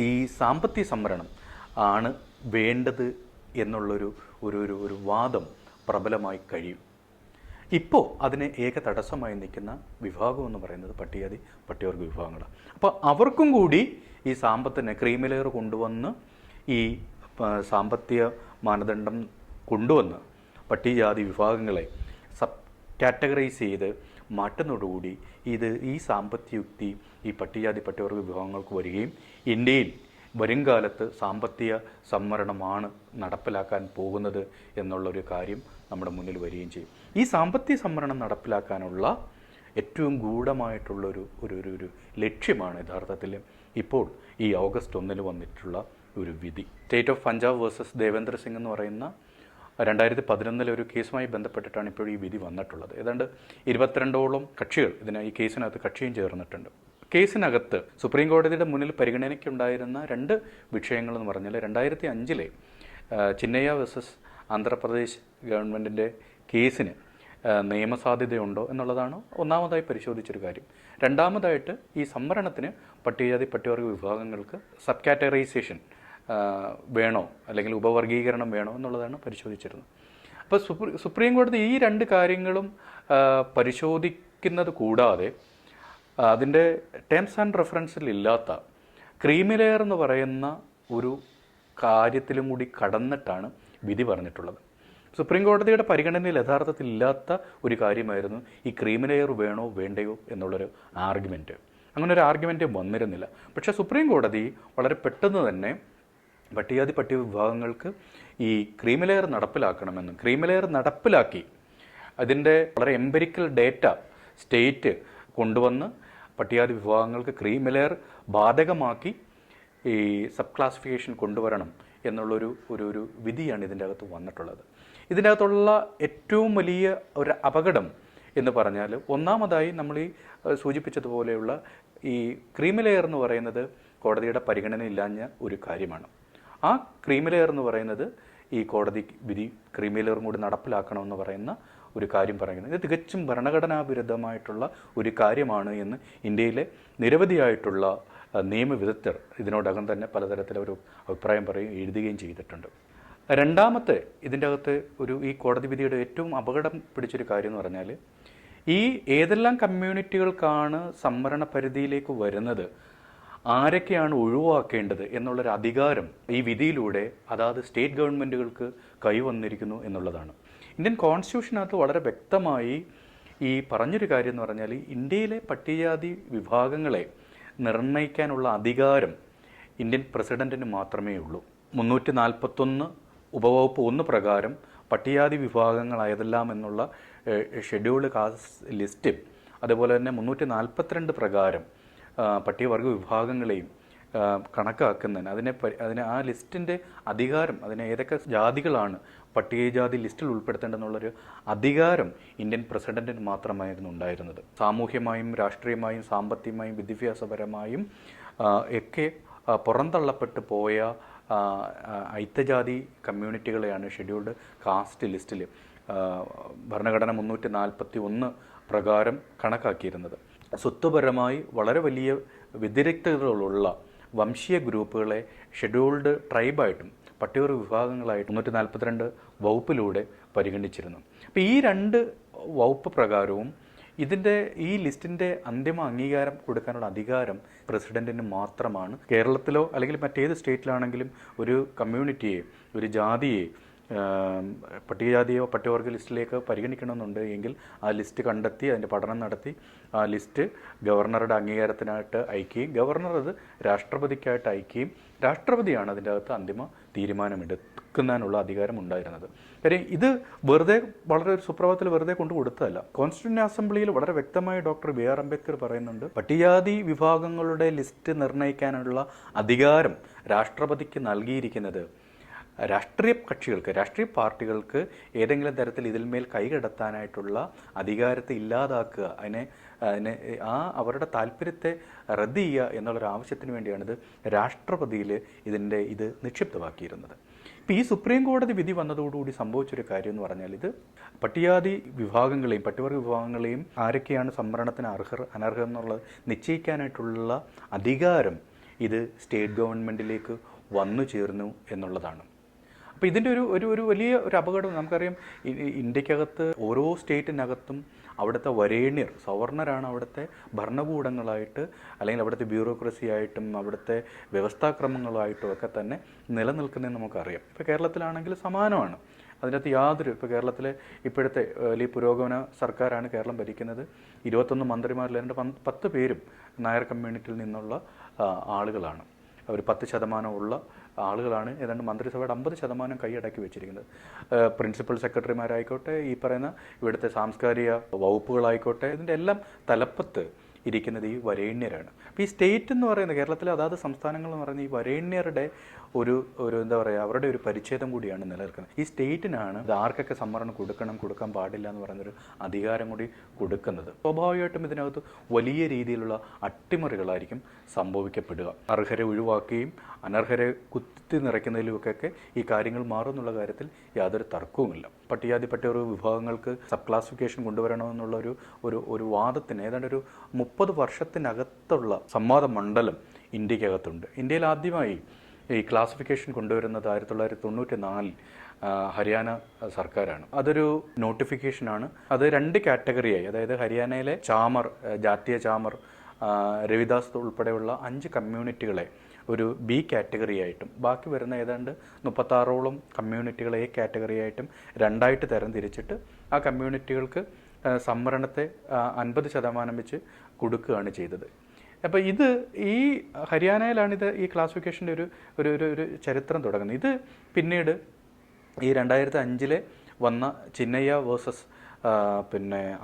ഈ സാമ്പത്തിക സംവരണം ആണ് വേണ്ടത് എന്നുള്ളൊരു ഒരു വാദം പ്രബലമായി കഴിയും. ഇപ്പോൾ അതിന് ഏക തടസ്സമായി നിൽക്കുന്ന വിഭാഗം എന്ന് പറയുന്നത് പട്ടികജാതി പട്ടികവർഗ വിഭാഗങ്ങളാണ്. അപ്പോൾ അവർക്കും കൂടി ഈ സാമ്പത്തിക ക്രീമിലെയർ കൊണ്ടുവന്ന് ഈ സാമ്പത്തിക മാനദണ്ഡം കൊണ്ടുവന്ന് പട്ടികജാതി വിഭാഗങ്ങളെ കാറ്റഗറൈസ് ചെയ്ത് മാറ്റുന്നതോടുകൂടി ഈ സാമ്പത്തിക യുക്തി ഈ പട്ടികജാതി പട്ടികവർഗ വിഭാഗങ്ങൾക്ക് വരികയും ഇന്ത്യയിൽ വരുംകാലത്ത് സാമ്പത്തിക സംവരണമാണ് നടപ്പിലാക്കാൻ പോകുന്നത് എന്നുള്ളൊരു കാര്യം നമ്മുടെ മുന്നിൽ വരികയും ചെയ്യും. ഈ സാമ്പത്തിക സംവരണം നടപ്പിലാക്കാനുള്ള ഏറ്റവും ഗൂഢമായിട്ടുള്ളൊരു ലക്ഷ്യമാണ് യഥാർത്ഥത്തിൽ ഇപ്പോൾ ഈ August 1 വന്നിട്ടുള്ള ഒരു വിധി. State of Punjab versus Devendra Singh എന്ന് പറയുന്ന 2011 ഒരു കേസുമായി ബന്ധപ്പെട്ടിട്ടാണ് ഇപ്പോൾ ഈ വിധി വന്നിട്ടുള്ളത്. ഏതാണ്ട് 22ഓളം കക്ഷികൾ ഈ കേസിനകത്ത് കക്ഷിയും ചേർന്നിട്ടുണ്ട്. കേസിനകത്ത് സുപ്രീം കോടതിയുടെ മുന്നിൽ പരിഗണനയ്ക്കുണ്ടായിരുന്ന രണ്ട് വിഷയങ്ങളെന്ന് പറഞ്ഞാൽ 2005 ചിന്നയ്യ വേഴ്സസ് ആന്ധ്രാപ്രദേശ് ഗവൺമെൻറ്റിൻ്റെ കേസിന് നിയമസാധ്യതയുണ്ടോ എന്നുള്ളതാണ് ഒന്നാമതായി പരിശോധിച്ചൊരു കാര്യം. രണ്ടാമതായിട്ട് ഈ സംവരണത്തിന് പട്ടികജാതി പട്ടികവർഗ വിഭാഗങ്ങൾക്ക് സബ് കാറ്റഗറൈസേഷൻ വേണോ അല്ലെങ്കിൽ ഉപവർഗീകരണം വേണോ എന്നുള്ളതാണ് പരിശോധിച്ചിരുന്നത്. അപ്പോൾ സുപ്രീം കോടതി ഈ രണ്ട് കാര്യങ്ങളും പരിശോധിക്കുന്നത് കൂടാതെ അതിൻ്റെ ടേംസ് ആൻഡ് റെഫറൻസിൽ ഇല്ലാത്ത ക്രീമി ലെയർ എന്ന് പറയുന്ന ഒരു കാര്യത്തിലും കൂടി കടന്നിട്ടാണ് വിധി പറഞ്ഞിട്ടുള്ളത്. സുപ്രീം കോടതിയുടെ പരിഗണനയിൽ യഥാർത്ഥത്തിൽ ഇല്ലാത്ത ഒരു കാര്യമായിരുന്നു ഈ ക്രീമി ലെയർ വേണോ വേണ്ടയോ എന്നുള്ളൊരു ആർഗ്യുമെൻറ്റ്. അങ്ങനെ ഒരു ആർഗ്യുമെൻറ്റ് വന്നിരുന്നില്ല. പക്ഷേ സുപ്രീം കോടതി വളരെ പെട്ടെന്ന് തന്നെ പട്ടികജാതി പട്ടിക വിഭാഗങ്ങൾക്ക് ഈ ക്രീമി ലെയർ നടപ്പിലാക്കണമെന്നും ക്രീമി ലെയർ നടപ്പിലാക്കി അതിൻ്റെ വളരെ എംപിരിക്കൽ ഡേറ്റ സ്റ്റേറ്റ് കൊണ്ടുവന്ന് പട്ടികജാതി വിഭാഗങ്ങൾക്ക് ക്രീമി ലെയർ ബാധകമാക്കി ഈ സബ് ക്ലാസിഫിക്കേഷൻ കൊണ്ടുവരണം എന്നുള്ളൊരു ഒരു വിധിയാണ് ഇതിൻ്റെ അകത്ത് വന്നിട്ടുള്ളത്. ഇതിൻ്റെ അകത്തുള്ള ഏറ്റവും വലിയ ഒരു അപകടം എന്ന് പറഞ്ഞാൽ ഒന്നാമതായി നമ്മൾ ഈ സൂചിപ്പിച്ചതുപോലെയുള്ള ഈ ക്രീമി ലെയർ എന്ന് പറയുന്നത് കോടതിയുടെ പരിഗണനയില്ലാഞ്ഞ ഒരു കാര്യമാണ്. ആ ക്രീമി ലെയർ എന്ന് പറയുന്നത് ഈ കോടതി വിധി ക്രീമി ലെയറും കൂടി നടപ്പിലാക്കണമെന്ന് പറയുന്ന ഒരു കാര്യം പറയുന്നത് ഇത് തികച്ചും ഭരണഘടനാ വിരുദ്ധമായിട്ടുള്ള ഒരു കാര്യമാണ് എന്ന് ഇന്ത്യയിലെ നിരവധിയായിട്ടുള്ള നിയമവിദഗ്ധർ ഇതിനോടകം തന്നെ പലതരത്തിലൊരു അഭിപ്രായം പറയുകയും എഴുതുകയും ചെയ്തിട്ടുണ്ട്. രണ്ടാമത്തെ ഇതിൻ്റെ അകത്ത് ഈ കോടതി വിധിയുടെ ഏറ്റവും അപകടം പിടിച്ചൊരു കാര്യം എന്ന് പറഞ്ഞാൽ ഈ ഏതെല്ലാം കമ്മ്യൂണിറ്റികൾക്കാണ് സംവരണ പരിധിയിലേക്ക് വരുന്നത്, ആരൊക്കെയാണ് ഒഴിവാക്കേണ്ടത് എന്നുള്ളൊരു അധികാരം ഈ വിധിയിലൂടെ അതാത് സ്റ്റേറ്റ് ഗവൺമെൻറ്റുകൾക്ക് കൈവന്നിരിക്കുന്നു എന്നുള്ളതാണ്. ഇന്ത്യൻ കോൺസ്റ്റിറ്റ്യൂഷനകത്ത് വളരെ വ്യക്തമായി ഈ പറഞ്ഞൊരു കാര്യം എന്ന് പറഞ്ഞാൽ ഇന്ത്യയിലെ പട്ടികജാതി വിഭാഗങ്ങളെ നിർണ്ണയിക്കാനുള്ള അധികാരം ഇന്ത്യൻ പ്രസിഡൻറ്റിന് മാത്രമേ ഉള്ളൂ. 341 ഉപവകുപ്പ് 1 പ്രകാരം പട്ടികജാതി വിഭാഗങ്ങൾ ഏതെല്ലാം എന്നുള്ള ഷെഡ്യൂൾഡ് കാസ്റ്റ് ലിസ്റ്റ്, അതുപോലെ തന്നെ 342 പ്രകാരം പട്ടികവർഗ വിഭാഗങ്ങളെയും കണക്കാക്കുന്നതിന് അതിനെ ആ ലിസ്റ്റിൻ്റെ അധികാരം അതിനെ ഏതൊക്കെ ജാതികളാണ് പട്ടികജാതി ലിസ്റ്റിൽ ഉൾപ്പെടുത്തേണ്ടെന്നുള്ളൊരു അധികാരം ഇന്ത്യൻ പ്രസിഡൻറ്റിന് മാത്രമായിരുന്നു ഉണ്ടായിരുന്നത്. സാമൂഹ്യമായും രാഷ്ട്രീയമായും സാമ്പത്തികമായും വിദ്യാഭ്യാസപരമായും ഒക്കെ പുറന്തള്ളപ്പെട്ടു പോയ ഐത്തജാതി കമ്മ്യൂണിറ്റികളെയാണ് ഷെഡ്യൂൾഡ് കാസ്റ്റ് ലിസ്റ്റിൽ ഭരണഘടന 341 പ്രകാരം കണക്കാക്കിയിരുന്നത്. സ്വത്വപരമായി വളരെ വലിയ വ്യതിരിക്തതകളുള്ള വംശീയ ഗ്രൂപ്പുകളെ ഷെഡ്യൂൾഡ് ട്രൈബായിട്ടും പട്ടികവർഗ വിഭാഗങ്ങളായിട്ടും 342 വകുപ്പിലൂടെ പരിഗണിച്ചിരുന്നു. അപ്പോൾ ഈ രണ്ട് വകുപ്പ് പ്രകാരവും ഈ ലിസ്റ്റിൻ്റെ അന്തിമ അംഗീകാരം കൊടുക്കാനുള്ള അധികാരം പ്രസിഡൻറ്റിന് മാത്രമാണ്. കേരളത്തിലോ അല്ലെങ്കിൽ മറ്റേത് സ്റ്റേറ്റിലാണെങ്കിലും ഒരു കമ്മ്യൂണിറ്റിയെ, ഒരു ജാതിയെ പട്ടികജാതിയോ പട്ടികവർഗ ലിസ്റ്റിലേക്ക് പരിഗണിക്കണമെന്നുണ്ട് എങ്കിൽ ആ ലിസ്റ്റ് കണ്ടെത്തി അതിൻ്റെ പഠനം നടത്തി ആ ലിസ്റ്റ് ഗവർണറുടെ അംഗീകാരത്തിനായിട്ട് അയക്കുകയും ഗവർണർ അത് രാഷ്ട്രപതിക്കായിട്ട് അയക്കുകയും രാഷ്ട്രപതിയാണ് അതിൻ്റെ അകത്ത് അന്തിമ തീരുമാനമെടുക്കുന്നതിനുള്ള അധികാരം ഉണ്ടായിരുന്നത്. കാര്യം ഇത് വെറുതെ വളരെ ഒരു സുപ്രഭാതത്തിൽ വെറുതെ കൊണ്ടു കൊടുത്തതല്ല. കോൺസ്റ്റിറ്റ്യൂഷൻ അസംബ്ലിയിൽ വളരെ വ്യക്തമായി ഡോക്ടർ BR അംബേദ്കർ പറയുന്നുണ്ട്, പട്ടികജാതി വിഭാഗങ്ങളുടെ ലിസ്റ്റ് നിർണ്ണയിക്കാനുള്ള അധികാരം രാഷ്ട്രപതിക്ക് നൽകിയിരിക്കുന്നത് രാഷ്ട്രീയ കക്ഷികൾക്ക്, രാഷ്ട്രീയ പാർട്ടികൾക്ക് ഏതെങ്കിലും തരത്തിൽ ഇതിന്മേൽ കൈകടത്താനായിട്ടുള്ള അധികാരത്തെ ഇല്ലാതാക്കുക, അതിനെ അവരുടെ താല്പര്യത്തെ റദ്ദ് ചെയ്യുക എന്നുള്ളൊരു ആവശ്യത്തിന് വേണ്ടിയാണിത് രാഷ്ട്രപതിയിൽ ഇത് നിക്ഷിപ്തമാക്കിയിരുന്നത്. ഇപ്പോൾ ഈ സുപ്രീം കോടതി വിധി വന്നതോടുകൂടി സംഭവിച്ചൊരു കാര്യം എന്ന് പറഞ്ഞാൽ ഇത് പട്ടികജാതി വിഭാഗങ്ങളെയും പട്ടികവർഗ വിഭാഗങ്ങളെയും ആരൊക്കെയാണ് സംവരണത്തിന് അനർഹർ എന്നുള്ളത് നിശ്ചയിക്കാനായിട്ടുള്ള അധികാരം ഇത് സ്റ്റേറ്റ് ഗവൺമെൻറ്റിലേക്ക് വന്നു ചേർന്നു എന്നുള്ളതാണ്. അപ്പോൾ ഇതിൻ്റെ ഒരു വലിയ ഒരു അപകടം നമുക്കറിയാം. ഇന്ത്യക്കകത്ത് ഓരോ സ്റ്റേറ്റിനകത്തും അവിടുത്തെ വരേണ്യർ, സവർണരാണ് അവിടുത്തെ ഭരണകൂടങ്ങളായിട്ട് അല്ലെങ്കിൽ അവിടുത്തെ ബ്യൂറോക്രസി ആയിട്ടും അവിടുത്തെ വ്യവസ്ഥാക്രമങ്ങളായിട്ടും ഒക്കെ തന്നെ നിലനിൽക്കുന്നതെന്ന് നമുക്കറിയാം. ഇപ്പോൾ കേരളത്തിലാണെങ്കിൽ സമാനമാണ്. അതിനകത്ത് ഇപ്പോൾ കേരളത്തിലെ ഇപ്പോഴത്തെ വലിയ പുരോഗമന സർക്കാരാണ് കേരളം ഭരിക്കുന്നത്. 21 മന്ത്രിമാരിൽ 10 പേരും നായർ കമ്മ്യൂണിറ്റിയിൽ നിന്നുള്ള ആളുകളാണ്. അവർ 10% ഉള്ള ആളുകളാണ്. ഏതാണ്ട് മന്ത്രിസഭയുടെ 50% കൈയടക്കി വെച്ചിരിക്കുന്നത്. പ്രിൻസിപ്പൽ സെക്രട്ടറിമാരായിക്കോട്ടെ, ഈ പറയുന്ന ഇവിടുത്തെ സാംസ്കാരിക വകുപ്പുകളായിക്കോട്ടെ, ഇതിൻ്റെ എല്ലാം തലപ്പത്ത് ഇരിക്കുന്നത് ഈ വരേണ്യരാണ്. അപ്പോൾ ഈ സ്റ്റേറ്റ് എന്ന് പറയുന്നത് കേരളത്തിലെ അതാത് സംസ്ഥാനങ്ങൾ എന്ന് പറയുന്നത് ഈ വരേണ്യരുടെ ഒരു ഒരു എന്താ പറയുക, അവരുടെ ഒരു പരിച്ഛേദം കൂടിയാണ് നിലനിൽക്കുന്നത്. ഈ സ്റ്റേറ്റിനാണ് ഇത് ആർക്കൊക്കെ സംവരണം കൊടുക്കാൻ പാടില്ല എന്ന് പറയുന്നൊരു അധികാരം കൂടി കൊടുക്കുന്നത്. സ്വാഭാവികമായിട്ടും ഇതിനകത്ത് വലിയ രീതിയിലുള്ള അട്ടിമറികളായിരിക്കും സംഭവിക്കപ്പെടുക. അർഹരെ ഒഴിവാക്കുകയും അനർഹരെ കുത്തി നിറയ്ക്കുന്നതിലുമൊക്കെ ഈ കാര്യങ്ങൾ മാറുമെന്നുള്ള കാര്യത്തിൽ യാതൊരു തർക്കവുമില്ല. പട്ടികജാതി പട്ടികവർഗ വിഭാഗങ്ങൾക്ക് സബ് ക്ലാസിഫിക്കേഷൻ കൊണ്ടുവരണമെന്നുള്ള ഒരു വാദത്തിന് ഏതാണ്ട് ഒരു 30 വർഷത്തിനകത്തുള്ള സംവാദ മണ്ഡലം ഇന്ത്യക്കകത്തുണ്ട്. ഇന്ത്യയിൽ ആദ്യമായി ഈ ക്ലാസിഫിക്കേഷൻ കൊണ്ടുവരുന്നത് 1994 ഹരിയാന സർക്കാരാണ്. അതൊരു നോട്ടിഫിക്കേഷനാണ്. അത് 2 കാറ്റഗറിയായി, അതായത് ഹരിയാനയിലെ ചാമർ, ജാതീയ ചാമർ, രവിദാസ് ഉൾപ്പെടെയുള്ള 5 കമ്മ്യൂണിറ്റികളെ ഒരു ബി കാറ്റഗറി ആയിട്ടും ബാക്കി വരുന്ന ഏതാണ്ട് 36ഓളം കമ്മ്യൂണിറ്റികളെ എ കാറ്റഗറി ആയിട്ടും 2ആയിട്ട് തരംതിരിച്ചിട്ട് ആ കമ്മ്യൂണിറ്റികൾക്ക് സംവരണത്തെ 50% വെച്ച് കൊടുക്കുകയാണ് ചെയ്തത്. അപ്പോൾ ഈ ഹരിയാനയിലാണിത് ഈ ക്ലാസിഫിക്കേഷൻ്റെ ഒരു ചരിത്രം തുടങ്ങുന്നത്. ഇത് പിന്നീട് ഈ 2005 വന്ന ചിന്നയ്യ വേഴ്സസ്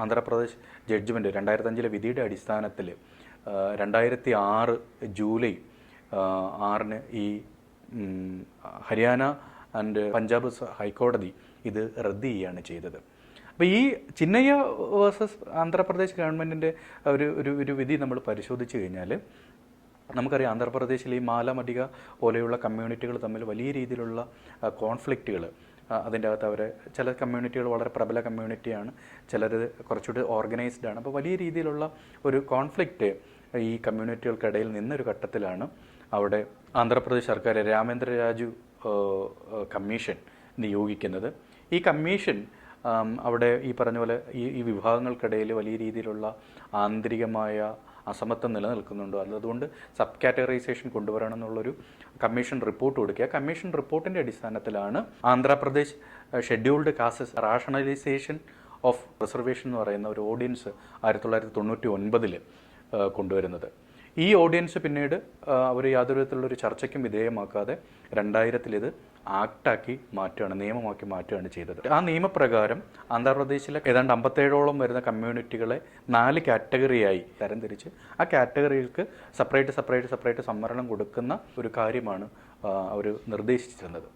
ആന്ധ്രാപ്രദേശ് ജഡ്ജ്മെൻറ്റ് 2005 വിധിയുടെ അടിസ്ഥാനത്തിൽ 2006 ജൂലൈ 6 ഈ ഹരിയാന ആൻഡ് പഞ്ചാബ് ഹൈക്കോടതി ഇത് റദ്ദ് ചെയ്യുകയാണ് ചെയ്തത്. അപ്പോൾ ഈ ചിന്നയ്യ വേഴ്സസ് ആന്ധ്രാപ്രദേശ് ഗവൺമെൻറ്റിൻ്റെ ഒരു വിധി നമ്മൾ പരിശോധിച്ച് കഴിഞ്ഞാൽ നമുക്കറിയാം, ആന്ധ്രാപ്രദേശിൽ ഈ മാലമടിക പോലെയുള്ള കമ്മ്യൂണിറ്റികൾ തമ്മിൽ വലിയ രീതിയിലുള്ള കോൺഫ്ലിക്റ്റുകൾ, അതിൻ്റെ അകത്ത് ചില കമ്മ്യൂണിറ്റികൾ വളരെ പ്രബല കമ്മ്യൂണിറ്റിയാണ്, ചിലർ കുറച്ചുകൂടി ഓർഗനൈസ്ഡ് ആണ്. അപ്പോൾ വലിയ രീതിയിലുള്ള ഒരു കോൺഫ്ലിക്റ്റ് ഈ കമ്മ്യൂണിറ്റികൾക്കിടയിൽ നിന്നൊരു ഘട്ടത്തിലാണ് അവിടെ ആന്ധ്രാപ്രദേശ് സർക്കാർ രാമേന്ദ്ര രാജു കമ്മീഷൻ നിയോഗിക്കുന്നത്. ഈ കമ്മീഷൻ അവിടെ ഈ പറഞ്ഞ പോലെ ഈ വിഭാഗങ്ങൾക്കിടയിൽ വലിയ രീതിയിലുള്ള ആന്തരികമായ അസമത്വം നിലനിൽക്കുന്നുണ്ടോ, അതുകൊണ്ട് സബ് കാറ്റഗറൈസേഷൻ കൊണ്ടുവരണം എന്നുള്ളൊരു കമ്മീഷൻ റിപ്പോർട്ട് കൊടുക്കുക. കമ്മീഷൻ റിപ്പോർട്ടിൻ്റെ അടിസ്ഥാനത്തിലാണ് Andhra Pradesh scheduled castes rationalisation of reservation എന്ന് പറയുന്ന ഒരു ഓർഡിനൻസ് 1999 കൊണ്ടുവരുന്നത്. ഈ ഓർഡിനൻസ് പിന്നീട് അവർ യാതൊരു വിധത്തിലുള്ളൊരു ചർച്ചയ്ക്കും വിധേയമാക്കാതെ 2000 ഇത് ആക്ടാക്കി മാറ്റുകയാണ്, നിയമമാക്കി മാറ്റുകയാണ് ചെയ്തത്. ആ നിയമപ്രകാരം ആന്ധ്രാപ്രദേശിലെ ഏതാണ്ട് 57ഓളം വരുന്ന കമ്മ്യൂണിറ്റികളെ 4 കാറ്റഗറിയായി തരംതിരിച്ച് ആ കാറ്റഗറികൾക്ക് സെപ്പറേറ്റ് സംവരണം കൊടുക്കുന്ന ഒരു കാര്യമാണ് അവർ നിർദ്ദേശിച്ചിരുന്നത്.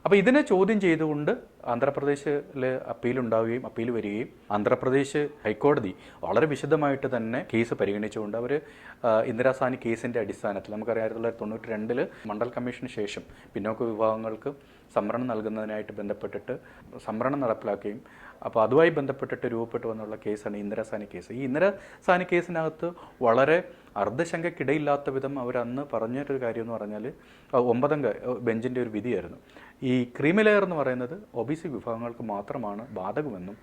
അപ്പോൾ ഇതിനെ ചോദ്യം ചെയ്തുകൊണ്ട് ആന്ധ്രാപ്രദേശിൽ അപ്പീൽ വരികയും ആന്ധ്രാപ്രദേശ് ഹൈക്കോടതി വളരെ വിശദമായിട്ട് തന്നെ കേസ് പരിഗണിച്ചുകൊണ്ട് അവർ ഇന്ദിരാസാനി കേസിൻ്റെ അടിസ്ഥാനത്തിൽ, നമുക്കറിയാം 1992 മണ്ഡൽ കമ്മീഷന് ശേഷം പിന്നോക്ക വിഭാഗങ്ങൾക്ക് സംവരണം നൽകുന്നതിനായിട്ട് ബന്ധപ്പെട്ടിട്ട് സംവരണം നടപ്പിലാക്കുകയും അപ്പോൾ അതുമായി ബന്ധപ്പെട്ടിട്ട് രൂപപ്പെട്ടു വന്നുള്ള കേസാണ് ഇന്ദിരാസാനി കേസ്. ഈ ഇന്ദിരാസാനി കേസിനകത്ത് വളരെ അർദ്ധശങ്കയ്ക്കിടയില്ലാത്ത വിധം അവരന്ന് പറഞ്ഞൊരു കാര്യം എന്ന് പറഞ്ഞാൽ 9 ബെഞ്ചിൻ്റെ ഒരു വിധിയായിരുന്നു. ഈ ക്രീമി ലെയർ എന്ന് പറയുന്നത് OBC വിഭാഗങ്ങൾക്ക് മാത്രമാണ് ബാധകമെന്നും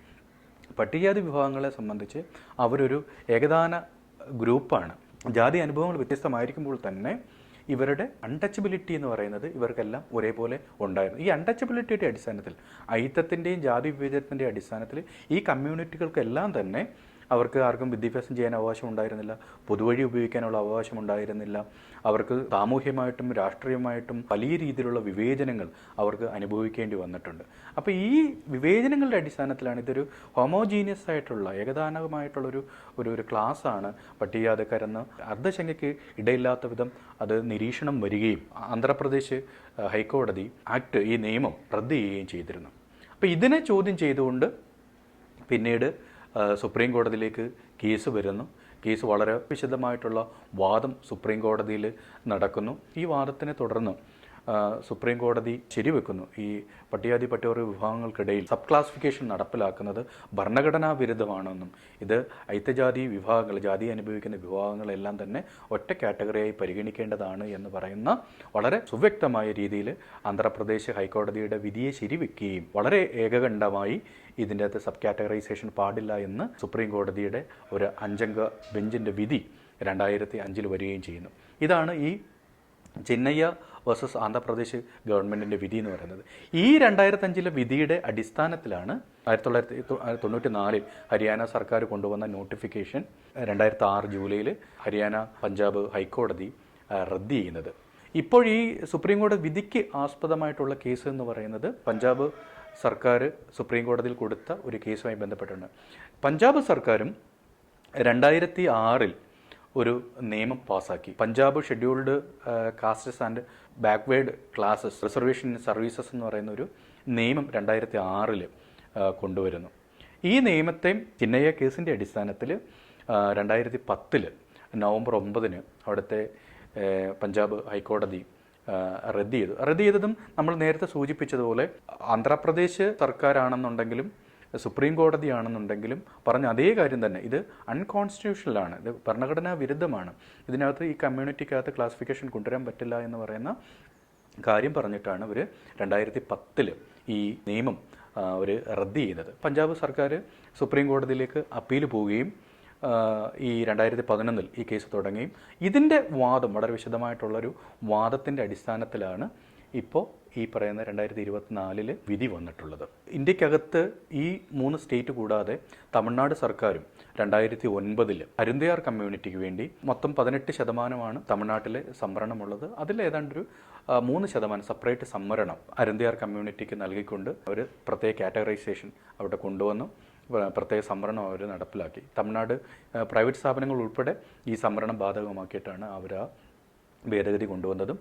പട്ടികജാതി വിഭാഗങ്ങളെ സംബന്ധിച്ച് അവരൊരു ഏകദാന ഗ്രൂപ്പാണ്. ജാതി അനുഭവങ്ങൾ വ്യത്യസ്തമായിരിക്കുമ്പോൾ തന്നെ ഇവരുടെ അൺടച്ചബിലിറ്റി എന്ന് പറയുന്നത് ഇവർക്കെല്ലാം ഒരേപോലെ ഉണ്ടായിരുന്നു. ഈ അൺടച്ചബിലിറ്റിയുടെ അടിസ്ഥാനത്തിൽ, അയിത്തത്തിൻ്റെയും ജാതി വിവേചനത്തിൻ്റെയും അടിസ്ഥാനത്തിൽ ഈ കമ്മ്യൂണിറ്റികൾക്കെല്ലാം തന്നെ അവർക്ക് ആർക്കും വിദ്യാഭ്യാസം ചെയ്യാൻ അവകാശം ഉണ്ടായിരുന്നില്ല, പൊതുവഴി ഉപയോഗിക്കാനുള്ള അവകാശം ഉണ്ടായിരുന്നില്ല, അവർക്ക് സാമൂഹ്യമായിട്ടും രാഷ്ട്രീയമായിട്ടും വലിയ രീതിയിലുള്ള വിവേചനങ്ങൾ അവർക്ക് അനുഭവിക്കേണ്ടി വന്നിട്ടുണ്ട്. അപ്പോൾ ഈ വിവേചനങ്ങളുടെ അടിസ്ഥാനത്തിലാണ് ഇതൊരു ഹോമോജീനിയസ് ആയിട്ടുള്ള ഏകദാനമായിട്ടുള്ളൊരു ക്ലാസ്സാണ് പട്ടികജാതിക്കാരെന്ന് അർദ്ധശങ്കയ്ക്ക് ഇടയില്ലാത്ത വിധം അത് നിരീക്ഷണം വരികയും ആന്ധ്രാപ്രദേശ് ഹൈക്കോടതി ഈ നിയമം റദ്ദ് ചെയ്യുകയും ചെയ്തിരുന്നു. അപ്പോൾ ഇതിനെ ചോദ്യം ചെയ്തുകൊണ്ട് പിന്നീട് സുപ്രീം കോടതിയിലേക്ക് കേസ് വരുന്നു. കേസ് വളരെ വിശദമായിട്ടുള്ള വാദം സുപ്രീം കോടതിയിൽ നടക്കുന്നു. ഈ വാദത്തിനെ തുടർന്ന് സുപ്രീം കോടതി ശരിവെക്കുന്നു, ഈ പട്ടികജാതി പട്ടികവർഗ വിഭാഗങ്ങൾക്കിടയിൽ സബ് ക്ലാസിഫിക്കേഷൻ നടപ്പിലാക്കുന്നത് ഭരണഘടനാ വിരുദ്ധമാണെന്നും ഇത് അയിത്തജാതി വിഭാഗങ്ങൾ, ജാതി അനുഭവിക്കുന്ന വിഭാഗങ്ങളെല്ലാം തന്നെ ഒറ്റ കാറ്റഗറിയായി പരിഗണിക്കേണ്ടതാണ് എന്ന് പറയുന്ന വളരെ സുവ്യക്തമായ രീതിയിൽ ആന്ധ്രാപ്രദേശ് ഹൈക്കോടതിയുടെ വിധിയെ ശരിവെക്കുകയും വളരെ ഏകകണ്ഠമായി ഇതിൻ്റെ അകത്ത് സബ് കാറ്റഗറൈസേഷൻ പാടില്ല എന്ന് സുപ്രീം കോടതിയുടെ ഒരു 5 അംഗ ബെഞ്ചിൻ്റെ വിധി 2005 വരികയും ചെയ്യുന്നു. ഇതാണ് ഈ ചിന്നയ്യ വേഴ്സസ് ആന്ധ്രാപ്രദേശ് ഗവൺമെൻറ്റിൻ്റെ വിധി എന്ന് പറയുന്നത്. ഈ 2005 വിധിയുടെ അടിസ്ഥാനത്തിലാണ് 1994 ഹരിയാന സർക്കാർ കൊണ്ടുവന്ന നോട്ടിഫിക്കേഷൻ 2006 ജൂലൈയിൽ ഹരിയാന പഞ്ചാബ് ഹൈക്കോടതി റദ്ദ് ചെയ്യുന്നത്. ഇപ്പോൾ ഈ സുപ്രീം കോടതി വിധിക്ക് ആസ്പദമായിട്ടുള്ള കേസ് എന്ന് പറയുന്നത് പഞ്ചാബ് സർക്കാർ സുപ്രീം കോടതിയിൽ കൊടുത്ത ഒരു കേസുമായി ബന്ധപ്പെട്ടുണ്ട്. പഞ്ചാബ് സർക്കാരും 2006 ഒരു നിയമം പാസ്സാക്കി. Punjab scheduled castes and backward classes reservation services എന്ന് പറയുന്ന ഒരു നിയമം 2006 കൊണ്ടുവരുന്നു. ഈ നിയമത്തെ ചിന്നയ്യ കേസിൻ്റെ അടിസ്ഥാനത്തിൽ 2010 നവംബർ 9 അവിടുത്തെ പഞ്ചാബ് ഹൈക്കോടതി റദ്ദ് ചെയ്തതും നമ്മൾ നേരത്തെ സൂചിപ്പിച്ചതുപോലെ ആന്ധ്രാപ്രദേശ് സർക്കാരാണെന്നുണ്ടെങ്കിലും സുപ്രീം കോടതിയാണെന്നുണ്ടെങ്കിലും പറഞ്ഞ അതേ കാര്യം തന്നെ, ഇത് അൺകോൺസ്റ്റിറ്റ്യൂഷണലാണ്, ഇത് ഭരണഘടനാ വിരുദ്ധമാണ്, ഇതിനകത്ത് ഈ കമ്മ്യൂണിറ്റിക്കകത്ത് ക്ലാസിഫിക്കേഷൻ കൊണ്ടുവരാൻ പറ്റില്ല എന്ന് പറയുന്ന കാര്യം പറഞ്ഞിട്ടാണ് അവർ 2010 ഈ നിയമം അവർ റദ്ദ് ചെയ്തത്. പഞ്ചാബ് സർക്കാർ സുപ്രീം കോടതിയിലേക്ക് അപ്പീൽ പോവുകയും ഈ 2011 ഈ കേസ് തുടങ്ങുകയും ഇതിൻ്റെ വാദം വളരെ വിശദമായിട്ടുള്ളൊരു വാദത്തിൻ്റെ അടിസ്ഥാനത്തിലാണ് ഇപ്പോൾ ഈ പറയുന്ന 2024 വിധി വന്നിട്ടുള്ളത്. ഇന്ത്യക്കകത്ത് ഈ 3 സ്റ്റേറ്റ് കൂടാതെ തമിഴ്നാട് സർക്കാരും 2009 അരുന്തയാർ കമ്മ്യൂണിറ്റിക്ക് വേണ്ടി മൊത്തം 18% തമിഴ്നാട്ടിലെ സംവരണമുള്ളത്. അതിൽ ഏതാണ്ടൊരു 3% സെപ്പറേറ്റ് സംവരണം അരുന്തയാർ കമ്മ്യൂണിറ്റിക്ക് നൽകിക്കൊണ്ട് അവർ പ്രത്യേക കാറ്റഗറൈസേഷൻ അവിടെ കൊണ്ടുവന്നു, പ്രത്യേക സംവരണം അവർ നടപ്പിലാക്കി. തമിഴ്നാട് പ്രൈവറ്റ് സ്ഥാപനങ്ങൾ ഉൾപ്പെടെ ഈ സംവരണം ബാധകമാക്കിയിട്ടാണ് അവർ ആ ഭേദഗതി കൊണ്ടുവന്നതും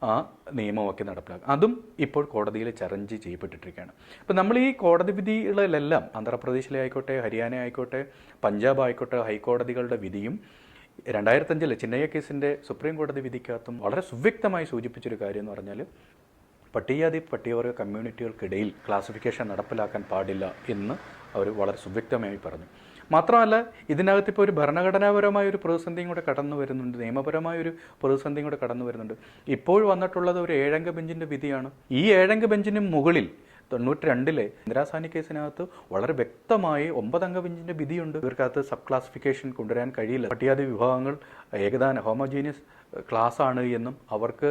ആ നിയമമൊക്കെ നടപ്പിലാക്കുക. അതും ഇപ്പോൾ കോടതിയിൽ ചലഞ്ച് ചെയ്യപ്പെട്ടിരിക്കുകയാണ്. അപ്പോൾ നമ്മൾ ഈ കോടതി വിധികളിലെല്ലാം ആന്ധ്രാപ്രദേശിലെ ആയിക്കോട്ടെ, ഹരിയാന ആയിക്കോട്ടെ, പഞ്ചാബ് ആയിക്കോട്ടെ, ഹൈക്കോടതികളുടെ വിധിയും 2005 ചിന്നയ്യ കേസിൻ്റെ സുപ്രീം കോടതി വിധിക്കകത്തും വളരെ സുവ്യക്തമായി സൂചിപ്പിച്ചൊരു കാര്യം എന്ന് പറഞ്ഞാൽ പട്ടികജാതി പട്ടികവർഗ കമ്മ്യൂണിറ്റികൾക്കിടയിൽ ക്ലാസിഫിക്കേഷൻ നടപ്പിലാക്കാൻ പാടില്ല എന്ന് അവർ വളരെ സുവ്യക്തമായി പറഞ്ഞു. മാത്രമല്ല, ഇതിനകത്ത് ഇപ്പോൾ ഒരു ഭരണഘടനാപരമായൊരു പ്രതിസന്ധിയും കൂടെ കടന്നു വരുന്നുണ്ട്, നിയമപരമായൊരു പ്രതിസന്ധിയും കൂടെ കടന്നു വരുന്നുണ്ട്. ഇപ്പോൾ വന്നിട്ടുള്ളത് ഒരു 7 അംഗ ബെഞ്ചിൻ്റെ വിധിയാണ്. ഈ 7 അംഗ ബെഞ്ചിന് മുകളിൽ 92 ഇന്ദിരാസാനി കേസിനകത്ത് വളരെ വ്യക്തമായി 9 അംഗ ബെഞ്ചിൻ്റെ വിധിയുണ്ട്. ഇവർക്കകത്ത് സബ് ക്ലാസിഫിക്കേഷൻ കൊണ്ടുവരാൻ കഴിയില്ല, പട്ടികജാതി വിഭാഗങ്ങൾ ഏകദാന ഹോമോജീനിയസ് ക്ലാസ് ആണ് എന്നും അവർക്ക്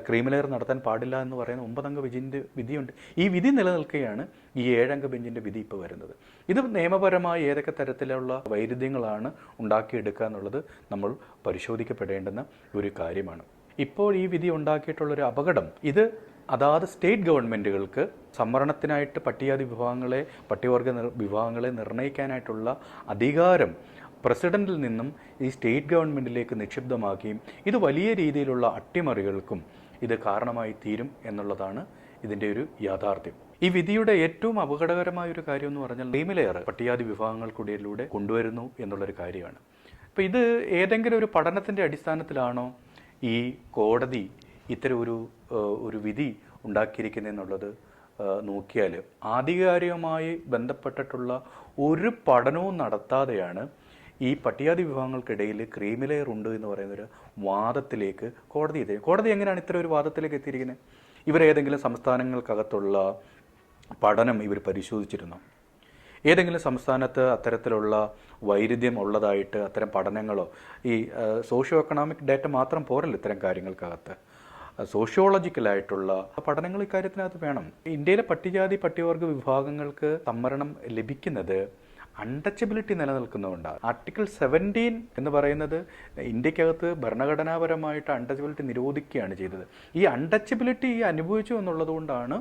ക്രീമിലെയർ നടത്താൻ പാടില്ല എന്ന് പറയുന്ന 9 അംഗ ബെഞ്ചിൻ്റെ വിധിയുണ്ട്. ഈ വിധി നിലനിൽക്കുകയാണ് ഈ 7 അംഗ ബെഞ്ചിൻ്റെ വിധി ഇപ്പോൾ വരുന്നത്. ഇത് നിയമപരമായി ഏതൊക്കെ തരത്തിലുള്ള വൈരുദ്ധ്യങ്ങളാണ് ഉണ്ടാക്കിയെടുക്കുക എന്നുള്ളത് നമ്മൾ പരിശോധിക്കപ്പെടേണ്ടുന്ന ഒരു കാര്യമാണ്. ഇപ്പോൾ ഈ വിധി ഉണ്ടാക്കിയിട്ടുള്ളൊരു അപകടം, ഇത് അതാത് സ്റ്റേറ്റ് ഗവൺമെൻറ്റുകൾക്ക് സംവരണത്തിനായിട്ട് പട്ടികജാതി പട്ടികവർഗ വിഭാഗങ്ങളെ നിർണ്ണയിക്കാനായിട്ടുള്ള അധികാരം പ്രസിഡന്റിൽ നിന്നും ഈ സ്റ്റേറ്റ് ഗവൺമെൻറ്റിലേക്ക് നിക്ഷിപ്തമാക്കുകയും ഇത് വലിയ രീതിയിലുള്ള അട്ടിമറികൾക്കും ഇത് കാരണമായി തീരും എന്നുള്ളതാണ് ഇതിൻ്റെ ഒരു യാഥാർത്ഥ്യം. ഈ വിധിയുടെ ഏറ്റവും അപകടകരമായൊരു കാര്യം എന്ന് പറഞ്ഞാൽ ക്രീമിലെയർ പട്ടികജാതി വിഭാഗങ്ങൾക്കിടയിലൂടെ കൊണ്ടുവരുന്നു എന്നുള്ളൊരു കാര്യമാണ്. അപ്പോൾ ഇത് ഏതെങ്കിലും ഒരു പഠനത്തിൻ്റെ അടിസ്ഥാനത്തിലാണോ ഈ കോടതി ഇത്തരം ഒരു വിധി ഉണ്ടാക്കിയിരിക്കുന്നതെന്നുള്ളത് നോക്കിയാൽ ആധികാരികമായി ബന്ധപ്പെട്ടിട്ടുള്ള ഒരു പഠനവും നടത്താതെയാണ് ഈ പട്ടികജാതി വിഭാഗങ്ങൾക്കിടയിൽ ക്രീമിലെയർ ഉണ്ട് എന്ന് പറയുന്നൊരു വാദത്തിലേക്ക് കോടതി എങ്ങനെയാണ് ഇത്തരം ഒരു വാദത്തിലേക്ക് എത്തിയിരിക്കുന്നത്? ഇവരേതെങ്കിലും സംസ്ഥാനങ്ങൾക്കകത്തുള്ള പഠനം ഇവർ പരിശോധിച്ചിരുന്നോ? ഏതെങ്കിലും സംസ്ഥാനത്ത് അത്തരത്തിലുള്ള വൈരുദ്ധ്യം ഉള്ളതായിട്ട് അത്തരം പഠനങ്ങളോ, ഈ സോഷ്യോ എക്കണോമിക് ഡാറ്റ മാത്രം പോരല്ലോ ഇത്തരം കാര്യങ്ങൾക്കകത്ത്, സോഷ്യോളജിക്കലായിട്ടുള്ള പഠനങ്ങൾ ഇക്കാര്യത്തിനകത്ത് വേണം. ഇന്ത്യയിലെ പട്ടികജാതി പട്ടികവർഗ വിഭാഗങ്ങൾക്ക് സംവരണം ലഭിക്കുന്നത് അൺടച്ചബിലിറ്റി നിലനിൽക്കുന്നതുകൊണ്ടാണ്. ആർട്ടിക്കിൾ 17 എന്ന് പറയുന്നത് ഇന്ത്യക്കകത്ത് ഭരണഘടനാപരമായിട്ട് അൺടച്ചബിലിറ്റി നിരോധിക്കുകയാണ് ചെയ്തത്. ഈ അൺടച്ചബിലിറ്റി അനുഭവിച്ചു എന്നുള്ളത് കൊണ്ടാണ്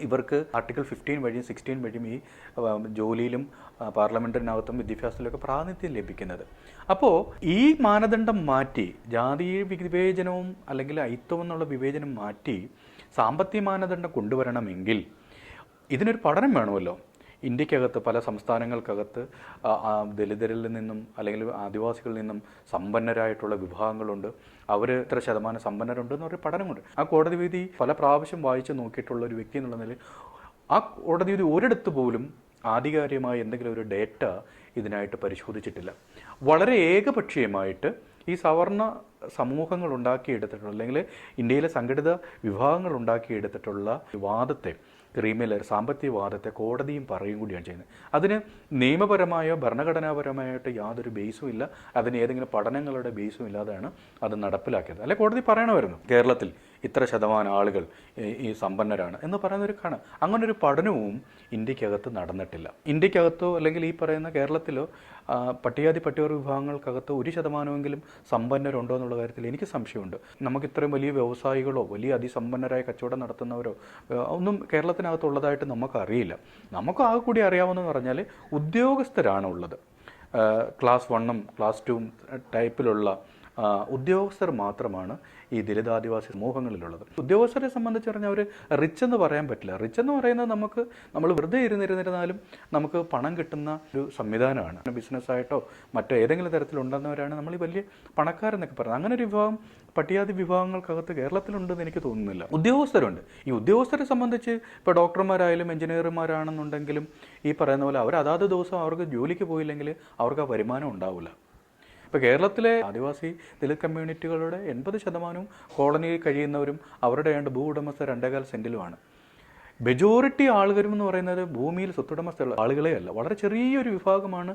ഇവർക്ക് ആർട്ടിക്കിൾ 15 വഴിയും 16 വഴിയും ഈ ജോലിയിലും പാർലമെൻറ്റിനകത്തും വിദ്യാഭ്യാസത്തിലൊക്കെ പ്രാതിനിധ്യം ലഭിക്കുന്നത്. അപ്പോൾ ഈ മാനദണ്ഡം മാറ്റി ജാതീയ വിവേചനവും അല്ലെങ്കിൽ അയിത്തവും എന്നുള്ള വിവേചനം മാറ്റി സാമ്പത്തിക മാനദണ്ഡം കൊണ്ടുവരണമെങ്കിൽ ഇതിനൊരു പഠനം വേണമല്ലോ. ഇന്ത്യക്കകത്ത് പല സംസ്ഥാനങ്ങൾക്കകത്ത് ദലിതരിൽ നിന്നും അല്ലെങ്കിൽ ആദിവാസികളിൽ നിന്നും സമ്പന്നരായിട്ടുള്ള വിഭാഗങ്ങളുണ്ട്, അവർ ഇത്ര ശതമാനം സമ്പന്നരുണ്ടെന്ന് ഒരു പഠനമുണ്ട്. ആ കോടതി വിധി പല പ്രാവശ്യം വായിച്ച് നോക്കിയിട്ടുള്ള ഒരു വ്യക്തി എന്നുള്ള നിലയിൽ ആ കോടതി വിധി ഒരിടത്ത് പോലും ആധികാരികമായ എന്തെങ്കിലും ഒരു ഡേറ്റ ഇതിനായിട്ട് പരിശോധിച്ചിട്ടില്ല. വളരെ ഏകപക്ഷീയമായിട്ട് ഈ സവർണ സമൂഹങ്ങൾ ഉണ്ടാക്കിയെടുത്തിട്ടുള്ള അല്ലെങ്കിൽ ഇന്ത്യയിലെ സംഘടിത വിഭാഗങ്ങൾ ഉണ്ടാക്കിയെടുത്തിട്ടുള്ള വാദത്തെ, ക്രീമിലെയർ സാമ്പത്തിക വാദത്തെ കോടതിയും പറയും കൂടിയാണ് ചെയ്യുന്നത്. അതിന് നിയമപരമായോ ഭരണഘടനാപരമായിട്ട് യാതൊരു ബേസും ഇല്ല, അതിന് ഏതെങ്കിലും പഠനങ്ങളുടെ ബേസും ഇല്ലാതെയാണ് അത് നടപ്പിലാക്കിയത്. അല്ലെ കോടതി പറയണമായിരുന്നു കേരളത്തിൽ ഇത്ര ശതമാനം ആളുകൾ ഈ സമ്പന്നരാണ് എന്ന് പറയുന്നൊരു കാണാം. അങ്ങനൊരു പഠനവും ഇന്ത്യക്കകത്ത് നടന്നിട്ടില്ല. ഇന്ത്യക്കകത്തോ അല്ലെങ്കിൽ ഈ പറയുന്ന കേരളത്തിലോ പട്ടികജാതി പട്ടികവർഗ വിഭാഗങ്ങൾക്കകത്ത് 1% സമ്പന്നരുണ്ടോ എന്നുള്ള കാര്യത്തിൽ എനിക്ക് സംശയമുണ്ട്. നമുക്ക് ഇത്രയും വലിയ വ്യവസായികളോ വലിയ അതിസമ്പന്നരായ കച്ചവടം നടത്തുന്നവരോ ഒന്നും കേരളത്തിനകത്തുള്ളതായിട്ട് നമുക്കറിയില്ല. നമുക്ക് ആകെ കൂടി അറിയാവുന്നതെന്ന് പറഞ്ഞാൽ ഉദ്യോഗസ്ഥരാണ് ഉള്ളത്. ക്ലാസ് 1ഉം ക്ലാസ് 2ഉം ടൈപ്പിലുള്ള ഉദ്യോഗസ്ഥർ മാത്രമാണ് ഈ ദലിതാദിവാസി സമൂഹങ്ങളിലുള്ളത്. ഉദ്യോഗസ്ഥരെ സംബന്ധിച്ച് പറഞ്ഞാൽ അവർ റിച്ച് എന്ന് പറയാൻ പറ്റില്ല. റിച്ച് എന്ന് പറയുന്നത് നമ്മൾ വെറുതെ ഇരുന്നിരുന്നാലും നമുക്ക് പണം കിട്ടുന്ന ഒരു സംവിധാനമാണ്. ബിസിനസ്സായിട്ടോ മറ്റോ ഏതെങ്കിലും തരത്തിലുണ്ടെന്നവരാണ് നമ്മൾ ഈ വലിയ പണക്കാരെന്നൊക്കെ പറയുന്നത്. അങ്ങനെ ഒരു വിഭാഗം പട്ടികജാതി വിഭാഗങ്ങൾക്കകത്ത് കേരളത്തിലുണ്ടെന്ന് എനിക്ക് തോന്നുന്നില്ല. ഉദ്യോഗസ്ഥരുണ്ട്. ഈ ഉദ്യോഗസ്ഥരെ സംബന്ധിച്ച് ഇപ്പോൾ ഡോക്ടർമാരായാലും എഞ്ചിനീയർമാരാണെന്നുണ്ടെങ്കിലും ഈ പറയുന്ന പോലെ അവർ അതാത് ദിവസം അവർക്ക് ജോലിക്ക് പോയില്ലെങ്കിൽ അവർക്ക് ആ വരുമാനം ഉണ്ടാവില്ല. ഇപ്പോൾ കേരളത്തിലെ ആദിവാസി ദലിത് കമ്മ്യൂണിറ്റികളുടെ 80% കോളനിയിൽ കഴിയുന്നവരും അവരുടെ ഭൂ ഉടമസ്ഥ 2.25 സെൻറ്റിലുമാണ്. മെജോറിറ്റി ആളുകളും എന്ന് പറയുന്നത് ഭൂമിയിൽ സ്വത്തുടമസ്ഥയുള്ള ആളുകളെ അല്ല. വളരെ ചെറിയൊരു വിഭാഗമാണ്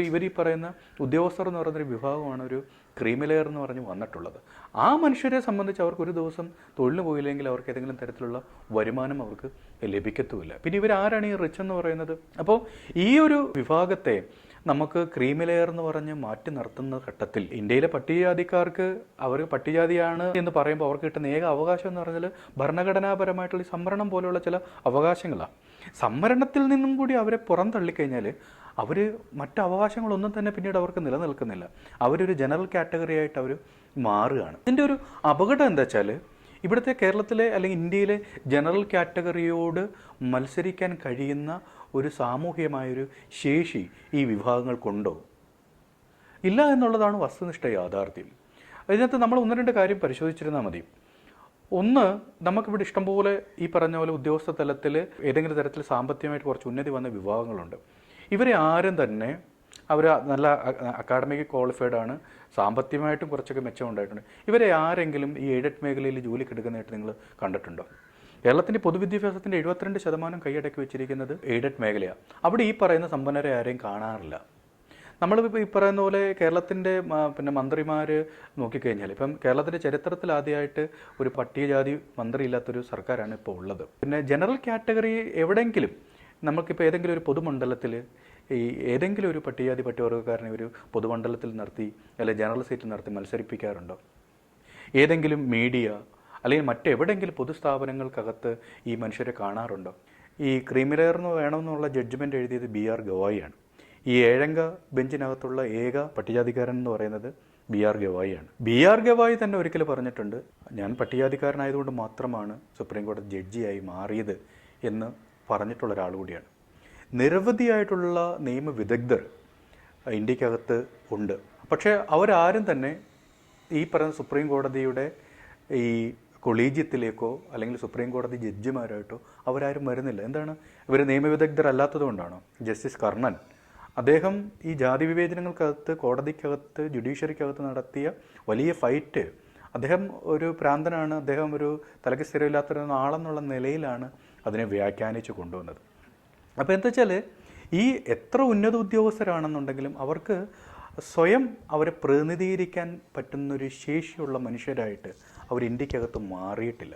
ഇവർ ഈ പറയുന്ന ഉദ്യോഗസ്ഥർ എന്ന് പറയുന്നൊരു വിഭാഗമാണ് ഒരു ക്രീമി ലെയർ എന്ന് പറഞ്ഞ് വന്നിട്ടുള്ളത്. ആ മനുഷ്യരെ സംബന്ധിച്ച് അവർക്ക് ഒരു ദിവസം തൊഴിലിന് പോയില്ലെങ്കിൽ അവർക്ക് ഏതെങ്കിലും തരത്തിലുള്ള വരുമാനം അവർക്ക് ലഭിക്കത്തുമില്ല. പിന്നെ ഇവരാരാണ് ഈ റിച്ച് എന്ന് പറയുന്നത്? അപ്പോൾ ഈ ഒരു വിഭാഗത്തെ നമുക്ക് ക്രീമി ലെയർ എന്ന് പറഞ്ഞ് മാറ്റി നിർത്തുന്ന ഘട്ടത്തിൽ ഇന്ത്യയിലെ പട്ടികജാതിക്കാർക്ക് അവർ പട്ടികജാതിയാണ് എന്ന് പറയുമ്പോൾ അവർക്ക് കിട്ടുന്ന ഏക അവകാശം എന്ന് പറഞ്ഞാൽ ഭരണഘടനാപരമായിട്ടുള്ള സംവരണം പോലെയുള്ള ചില അവകാശങ്ങളാണ്. സംവരണത്തിൽ നിന്നും കൂടി അവരെ പുറന്തള്ളിക്കഴിഞ്ഞാൽ അവർ മറ്റ് അവകാശങ്ങളൊന്നും തന്നെ പിന്നീട് അവർക്ക് നിലനിൽക്കുന്നില്ല. അവരൊരു ജനറൽ കാറ്റഗറി ആയിട്ട് അവർ മാറുകയാണ്. ഇതിൻ്റെ ഒരു അപകടം എന്താ വെച്ചാൽ ഇവിടുത്തെ കേരളത്തിലെ അല്ലെങ്കിൽ ഇന്ത്യയിലെ ജനറൽ കാറ്റഗറിയോട് മത്സരിക്കാൻ കഴിയുന്ന ഒരു സാമൂഹികമായൊരു ശേഷി ഈ വിഭാഗങ്ങൾക്കുണ്ടോ? ഇല്ല എന്നുള്ളതാണ് വസ്തുനിഷ്ഠ യാഥാർത്ഥ്യം. അതിനകത്ത് നമ്മൾ 1-2 കാര്യം പരിശോധിച്ചിരുന്നാൽ മതി. ഒന്ന്, നമുക്കിവിടെ ഇഷ്ടംപോലെ ഈ പറഞ്ഞ പോലെ ഉദ്യോഗസ്ഥ തലത്തിൽ ഏതെങ്കിലും തരത്തിൽ സാമ്പത്തികമായിട്ട് കുറച്ച് ഉന്നതി വന്ന വിഭാഗങ്ങളുണ്ട്. ഇവരെ ആരും തന്നെ അവർ നല്ല അക്കാഡമിക് ക്വാളിഫൈഡ് ആണ്, സാമ്പത്തികമായിട്ടും കുറച്ചൊക്കെ മെച്ചമുണ്ടായിട്ടുണ്ട്. ഇവരെ ആരെങ്കിലും ഈ എയ്ഡഡ് മേഖലയിൽ ജോലിക്ക് എടുക്കുന്നതായിട്ട് നിങ്ങൾ കണ്ടിട്ടുണ്ടോ? കേരളത്തിൻ്റെ പൊതുവിദ്യാഭ്യാസത്തിൻ്റെ 72% കൈയടക്കി വെച്ചിരിക്കുന്നത് എയ്ഡഡ് മേഖലയാണ്. അവിടെ ഈ പറയുന്ന സമ്പന്നരെ ആരെയും കാണാറില്ല. നമ്മളിപ്പോൾ ഈ പറയുന്ന പോലെ കേരളത്തിൻ്റെ മന്ത്രിമാർ നോക്കിക്കഴിഞ്ഞാൽ ഇപ്പം കേരളത്തിൻ്റെ ചരിത്രത്തിൽ ആദ്യമായിട്ട് ഒരു പട്ടികജാതി മന്ത്രി ഇല്ലാത്തൊരു സർക്കാരാണ് ഇപ്പോൾ ഉള്ളത്. പിന്നെ ജനറൽ കാറ്റഗറി എവിടെയെങ്കിലും നമുക്കിപ്പോൾ ഏതെങ്കിലും ഒരു പൊതുമണ്ഡലത്തിൽ ഈ ഏതെങ്കിലും ഒരു പട്ടികജാതി പട്ടികവർഗ്ഗക്കാരനെ ഒരു പൊതുമണ്ഡലത്തിൽ നിർത്തി അല്ലെങ്കിൽ ജനറൽ സീറ്റിൽ നിർത്തി മത്സരിപ്പിക്കാറുണ്ടോ? ഏതെങ്കിലും മീഡിയ അല്ലെങ്കിൽ മറ്റെവിടെയെങ്കിലും പൊതുസ്ഥാപനങ്ങൾക്കകത്ത് ഈ മനുഷ്യരെ കാണാറുണ്ടോ? ഈ ക്രീമി ലെയർ എന്ന് വേണമെന്നുള്ള ജഡ്ജ്മെൻറ്റ് എഴുതിയത് BR ഗവായിയാണ്. ഈ 7-അംഗ ബെഞ്ചിനകത്തുള്ള ഏക പട്ടികജാതിക്കാരൻ എന്ന് പറയുന്നത് BR ഗവായിയാണ്. BR ഗവായി തന്നെ ഒരിക്കൽ പറഞ്ഞിട്ടുണ്ട്, ഞാൻ പട്ടികജാതിക്കാരനായതുകൊണ്ട് മാത്രമാണ് സുപ്രീം കോടതി ജഡ്ജിയായി മാറിയത് എന്ന് പറഞ്ഞിട്ടുള്ള ഒരാൾ കൂടിയാണ്. നിരവധിയായിട്ടുള്ള നിയമവിദഗ്ധർ ഇന്ത്യക്കകത്ത് ഉണ്ട്. പക്ഷേ അവരാരും തന്നെ ഈ പറയുന്ന സുപ്രീം കോടതിയുടെ ഈ കൊളീജിയത്തിലേക്കോ അല്ലെങ്കിൽ സുപ്രീം കോടതി ജഡ്ജിമാരായിട്ടോ അവരാരും വരുന്നില്ല. എന്താണ്? ഇവർ നിയമവിദഗ്ധർ അല്ലാത്തത് കൊണ്ടാണോ? ജസ്റ്റിസ് കർണൻ അദ്ദേഹം ഈ ജാതി വിവേചനങ്ങൾക്കകത്ത് കോടതിക്കകത്ത് ജുഡീഷ്യറിക്കകത്ത് നടത്തിയ വലിയ ഫൈറ്റ്, അദ്ദേഹം ഒരു പ്രാന്തനാണ്, അദ്ദേഹം ഒരു തലയ്ക്ക് സ്ഥിരമില്ലാത്തൊരു ആളെന്നുള്ള നിലയിലാണ് അതിനെ വ്യാഖ്യാനിച്ച് കൊണ്ടുവന്നത്. അപ്പോൾ എന്താ വെച്ചാൽ ഈ എത്ര ഉന്നത ഉദ്യോഗസ്ഥരാണെന്നുണ്ടെങ്കിലും അവർക്ക് സ്വയം അവരെ പ്രതിനിധീകരിക്കാൻ പറ്റുന്നൊരു ശേഷിയുള്ള മനുഷ്യരായിട്ട് അവർ ഇന്ത്യക്കകത്ത് മാറിയിട്ടില്ല.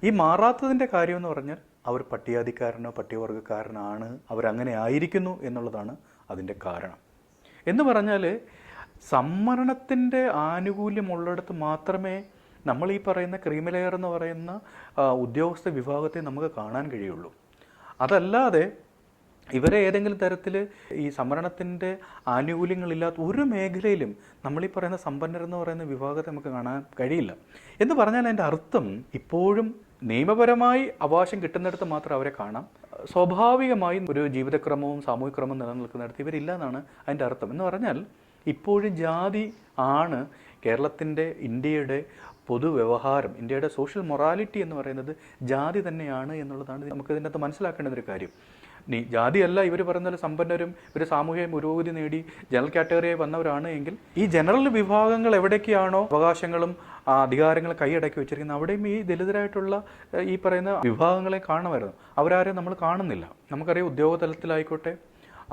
ഈ മാറാത്തതിൻ്റെ കാര്യമെന്ന് പറഞ്ഞാൽ അവർ പട്ടികജാതിക്കാരനോ പട്ടികവർഗ്ഗക്കാരനാണ്, അവരങ്ങനെ ആയിരിക്കുന്നു എന്നുള്ളതാണ് അതിൻ്റെ കാരണം. എന്ന് പറഞ്ഞാൽ സംവരണത്തിൻ്റെ ആനുകൂല്യമുള്ളിടത്ത് മാത്രമേ നമ്മൾ ഈ പറയുന്ന ക്രീമി ലെയർ എന്ന് പറയുന്ന ഉദ്യോഗസ്ഥ വിഭാഗത്തെ നമുക്ക് കാണാൻ കഴിയുള്ളൂ. അതല്ലാതെ ഇവരെ ഏതെങ്കിലും തരത്തിൽ ഈ സംവരണത്തിൻ്റെ ആനുകൂല്യങ്ങളില്ലാത്ത ഒരു മേഖലയിലും നമ്മളീ പറയുന്ന സമ്പന്നരെന്ന് പറയുന്ന വിഭാഗത്തെ നമുക്ക് കാണാൻ കഴിയില്ല. എന്ന് പറഞ്ഞാൽ അതിൻ്റെ അർത്ഥം ഇപ്പോഴും നിയമപരമായി അവകാശം കിട്ടുന്നിടത്ത് മാത്രം അവരെ കാണാം, സ്വാഭാവികമായും ഒരു ജീവിതക്രമവും സാമൂഹികക്രമവും നിലനിൽക്കുന്നിടത്ത് ഇവരില്ല എന്നാണ് അതിൻ്റെ അർത്ഥം. എന്ന് പറഞ്ഞാൽ ഇപ്പോഴും ജാതി ആണ് കേരളത്തിൻ്റെ ഇന്ത്യയുടെ പൊതുവ്യവഹാരം, ഇന്ത്യയുടെ സോഷ്യൽ മൊറാലിറ്റി എന്ന് പറയുന്നത് ജാതി തന്നെയാണ് എന്നുള്ളതാണ് നമുക്ക് ഇതിനകത്ത് മനസ്സിലാക്കേണ്ടതൊരു കാര്യം. ജാതിയല്ല ഇവർ പറയുന്ന സമ്പന്നരും ഇവർ സാമൂഹിക പുരോഗതി നേടി ജനറൽ കാറ്റഗറിയായി വന്നവരാണ് എങ്കിൽ ഈ ജനറൽ വിഭാഗങ്ങൾ എവിടേക്കാണോ അവകാശങ്ങളും അധികാരങ്ങളും കൈയടക്കി വെച്ചിരിക്കുന്നത് അവിടെയും ഈ ദലിതരായിട്ടുള്ള ഈ പറയുന്ന വിഭാഗങ്ങളെ കാണുമായിരുന്നു. അവരാരും നമ്മൾ കാണുന്നില്ല. നമുക്കറിയാം ഉദ്യോഗ തലത്തിലായിക്കോട്ടെ,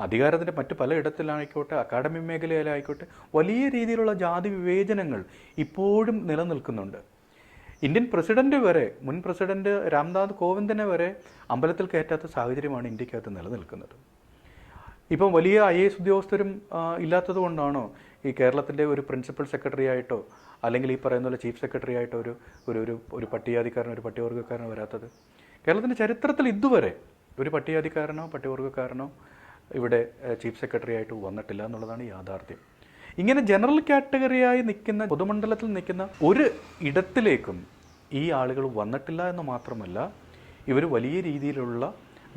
അധികാരത്തിൻ്റെ മറ്റ് പലയിടത്തിലായിക്കോട്ടെ, അക്കാഡമിക് മേഖലയിലായിക്കോട്ടെ വലിയ രീതിയിലുള്ള ജാതി വിവേചനങ്ങൾ ഇപ്പോഴും നിലനിൽക്കുന്നുണ്ട്. ഇന്ത്യൻ പ്രസിഡന്റ് വരെ, മുൻ പ്രസിഡന്റ് രാംനാഥ് കോവിന്ദിനെ വരെ അമ്പലത്തിൽ കയറ്റാത്ത സാഹചര്യമാണ് ഇന്ത്യക്കകത്ത് നിലനിൽക്കുന്നത്. ഇപ്പം വലിയ IAS ഉദ്യോഗസ്ഥരും ഇല്ലാത്തത് കൊണ്ടാണോ ഈ കേരളത്തിൻ്റെ ഒരു പ്രിൻസിപ്പൽ സെക്രട്ടറി ആയിട്ടോ അല്ലെങ്കിൽ ഈ പറയുന്ന പോലെ ചീഫ് സെക്രട്ടറി ആയിട്ടോ ഒരു പട്ടികജാതിക്കാരനോ ഒരു പട്ടികവർഗ്ഗക്കാരനോ വരാത്തത്? കേരളത്തിൻ്റെ ചരിത്രത്തിൽ ഇതുവരെ ഒരു പട്ടികജാതിക്കാരനോ പട്ടികവർഗ്ഗക്കാരനോ ഇവിടെ ചീഫ് സെക്രട്ടറി ആയിട്ട് വന്നിട്ടില്ല എന്നുള്ളതാണ് യാഥാർത്ഥ്യം. ഇങ്ങനെ ജനറൽ കാറ്റഗറിയായി നിൽക്കുന്ന, പൊതുമണ്ഡലത്തിൽ നിൽക്കുന്ന ഒരു ഇടത്തിലേക്കും ഈ ആളുകൾ വന്നിട്ടില്ല എന്ന് മാത്രമല്ല, ഇവർ വലിയ രീതിയിലുള്ള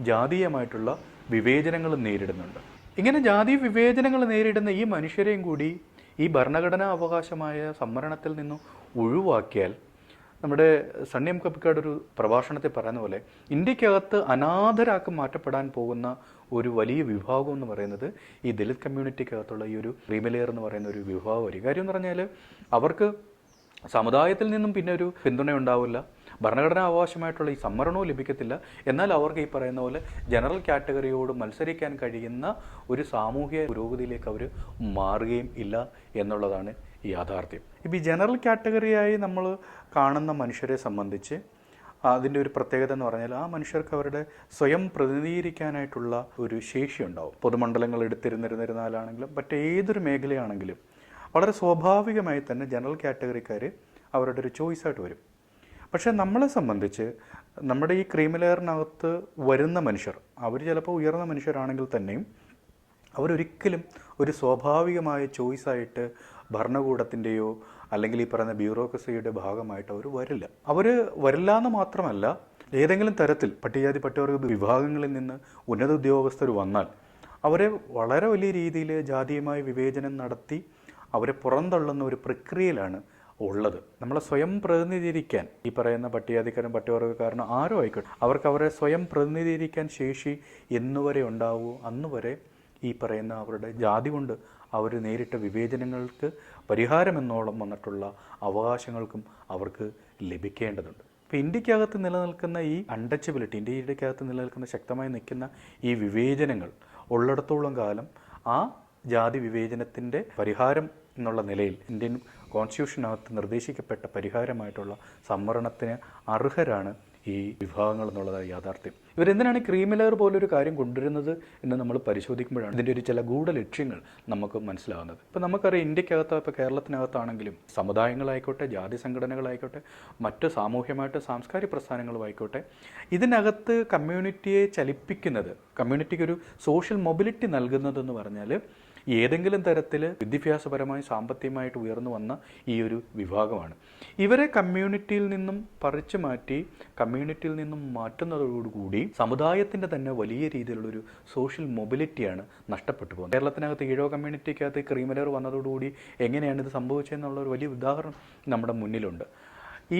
ജാതീയമായിട്ടുള്ള വിവേചനങ്ങൾ നേരിടുന്നുണ്ട്. ഇങ്ങനെ ജാതി വിവേചനങ്ങൾ നേരിടുന്ന ഈ മനുഷ്യരെയും കൂടി ഈ ഭരണഘടനാ അവകാശമായ സംവരണത്തിൽ നിന്നും ഒഴിവാക്കിയാൽ, നമ്മുടെ സണ്ണി എം കപ്പിക്കാട് ഒരു പ്രഭാഷണത്തിൽ പറയുന്ന പോലെ, ഇന്ത്യക്കകത്ത് അനാഥരാക്കി മാറ്റപ്പെടാൻ പോകുന്ന ഒരു വലിയ വിഭാഗം എന്ന് പറയുന്നത് ഈ ദലിത് കമ്മ്യൂണിറ്റിക്കകത്തുള്ള ഈ ഒരു ക്രീമിലെയർ എന്ന് പറയുന്ന ഒരു വിഭാഗമായിരിക്കും. കാര്യം എന്ന് പറഞ്ഞാൽ അവർക്ക് സമുദായത്തിൽ നിന്നും പിന്നെ ഒരു പിന്തുണ ഉണ്ടാവില്ല, ഭരണഘടനാ അവകാശമായിട്ടുള്ള ഈ സംവരണവും ലഭിക്കത്തില്ല. എന്നാൽ അവർക്ക് ഈ പറയുന്ന പോലെ ജനറൽ കാറ്റഗറിയോട് മത്സരിക്കാൻ കഴിയുന്ന ഒരു സാമൂഹിക പുരോഗതിയിലേക്ക് അവർ മാറുകയും ഇല്ല എന്നുള്ളതാണ് യാഥാർത്ഥ്യം. ഇപ്പോൾ ഈ ജനറൽ കാറ്റഗറിയായി നമ്മൾ കാണുന്ന മനുഷ്യരെ സംബന്ധിച്ച് അതിൻ്റെ ഒരു പ്രത്യേകത എന്ന് പറഞ്ഞാൽ, ആ മനുഷ്യർക്ക് അവരുടെ സ്വയം പ്രതിനിധീകരിക്കാനായിട്ടുള്ള ഒരു ശേഷി ഉണ്ടാവും. പൊതുമണ്ഡലങ്ങൾ എടുത്തിരുന്നിരുന്നാലാണെങ്കിലും മറ്റേതൊരു മേഖലയാണെങ്കിലും വളരെ സ്വാഭാവികമായി തന്നെ ജനറൽ കാറ്റഗറിക്കാർ അവരുടെ ഒരു ചോയ്സായിട്ട് വരും. പക്ഷേ നമ്മളെ സംബന്ധിച്ച് നമ്മുടെ ഈ ക്രീമിലെയറിനകത്ത് വരുന്ന മനുഷ്യർ, അവർ ചിലപ്പോൾ ഉയർന്ന മനുഷ്യരാണെങ്കിൽ തന്നെയും അവരൊരിക്കലും ഒരു സ്വാഭാവികമായ ചോയ്സായിട്ട് ഭരണകൂടത്തിൻ്റെയോ അല്ലെങ്കിൽ ഈ പറയുന്ന ബ്യൂറോക്രസിയുടെ ഭാഗമായിട്ട് അവർ വരില്ല എന്ന് മാത്രമല്ല, ഏതെങ്കിലും തരത്തിൽ പട്ടികജാതി പട്ടികവർഗ വിഭാഗങ്ങളിൽ നിന്ന് ഉന്നത ഉദ്യോഗസ്ഥർ വന്നാൽ അവരെ വളരെ വലിയ രീതിയിൽ ജാതീയമായ വിവേചനം നടത്തി അവരെ പുറന്തള്ളുന്ന ഒരു പ്രക്രിയയിലാണ് ഉള്ളത്. നമ്മളെ സ്വയം പ്രതിനിധീകരിക്കാൻ ഈ പറയുന്ന പട്ടികജാതിക്കാരൻ പട്ടികവർഗക്കാരനോ ആരോ ആയിക്കോട്ടെ, അവർക്ക് അവരെ സ്വയം പ്രതിനിധീകരിക്കാൻ ശേഷി എന്നുവരെ ഉണ്ടാവുമോ അന്നുവരെ ഈ പറയുന്ന അവരുടെ ജാതി കൊണ്ട് അവർ നേരിട്ട വിവേചനങ്ങൾക്ക് പരിഹാരമെന്നോളം വന്നിട്ടുള്ള അവകാശങ്ങൾക്കും അവർക്ക് ലഭിക്കേണ്ടതുണ്ട്. ഇപ്പോൾ ഇന്ത്യക്കകത്ത് നിലനിൽക്കുന്ന ഈ അൺടച്ചബിലിറ്റി, ഇന്ത്യക്കകത്ത് നിലനിൽക്കുന്ന ശക്തമായി നിൽക്കുന്ന ഈ വിവേചനങ്ങൾ ഉള്ളിടത്തോളം കാലം ആ ജാതി വിവേചനത്തിൻ്റെ പരിഹാരം എന്നുള്ള നിലയിൽ ഇന്ത്യൻ കോൺസ്റ്റിറ്റ്യൂഷനകത്ത് നിർദ്ദേശിക്കപ്പെട്ട പരിഹാരമായിട്ടുള്ള സംവരണത്തിന് അർഹരാണ് ഈ വിഭാഗങ്ങൾ എന്നുള്ളതാണ് യാഥാർത്ഥ്യം. ഇവരെന്തിനാണ് ക്രീമിലെയർ പോലൊരു കാര്യം കൊണ്ടുവരുന്നത് എന്ന് നമ്മൾ പരിശോധിക്കുമ്പോഴാണ് ഇതിൻ്റെ ഒരു ചില ഗൂഢലക്ഷ്യങ്ങൾ നമുക്ക് മനസ്സിലാകുന്നത്. ഇപ്പോൾ നമുക്കറിയാം, ഇന്ത്യക്കകത്ത്, ഇപ്പോൾ കേരളത്തിനകത്താണെങ്കിലും സമുദായങ്ങളായിക്കോട്ടെ, ജാതി സംഘടനകളായിക്കോട്ടെ, മറ്റ് സാമൂഹ്യമായിട്ട് സാംസ്കാരിക പ്രസ്ഥാനങ്ങളുമായിക്കോട്ടെ, ഇതിനകത്ത് കമ്മ്യൂണിറ്റിയെ ചലിപ്പിക്കുന്നത്, കമ്മ്യൂണിറ്റിക്കൊരു സോഷ്യൽ മൊബിലിറ്റി നൽകുന്നതെന്ന് പറഞ്ഞാൽ ഏതെങ്കിലും തരത്തിൽ വിദ്യാഭ്യാസപരമായി സാമ്പത്തികമായിട്ട് ഉയർന്നു വന്ന ഈ ഒരു വിഭാഗമാണ്. ഇവരെ കമ്മ്യൂണിറ്റിയിൽ നിന്നും പറിച്ചു മാറ്റി കമ്മ്യൂണിറ്റിയിൽ നിന്നും മാറ്റുന്നതോടുകൂടി സമുദായത്തിൻ്റെ തന്നെ വലിയ രീതിയിലുള്ളൊരു സോഷ്യൽ മൊബിലിറ്റിയാണ് നഷ്ടപ്പെട്ടു പോകുന്നത്. കേരളത്തിനകത്ത് ഈഴവ കമ്മ്യൂണിറ്റിക്കകത്ത് ക്രീമിലെയർ വന്നതോടുകൂടി എങ്ങനെയാണ് ഇത് സംഭവിച്ചതെന്നുള്ളൊരു വലിയ ഉദാഹരണം നമ്മുടെ മുന്നിലുണ്ട്.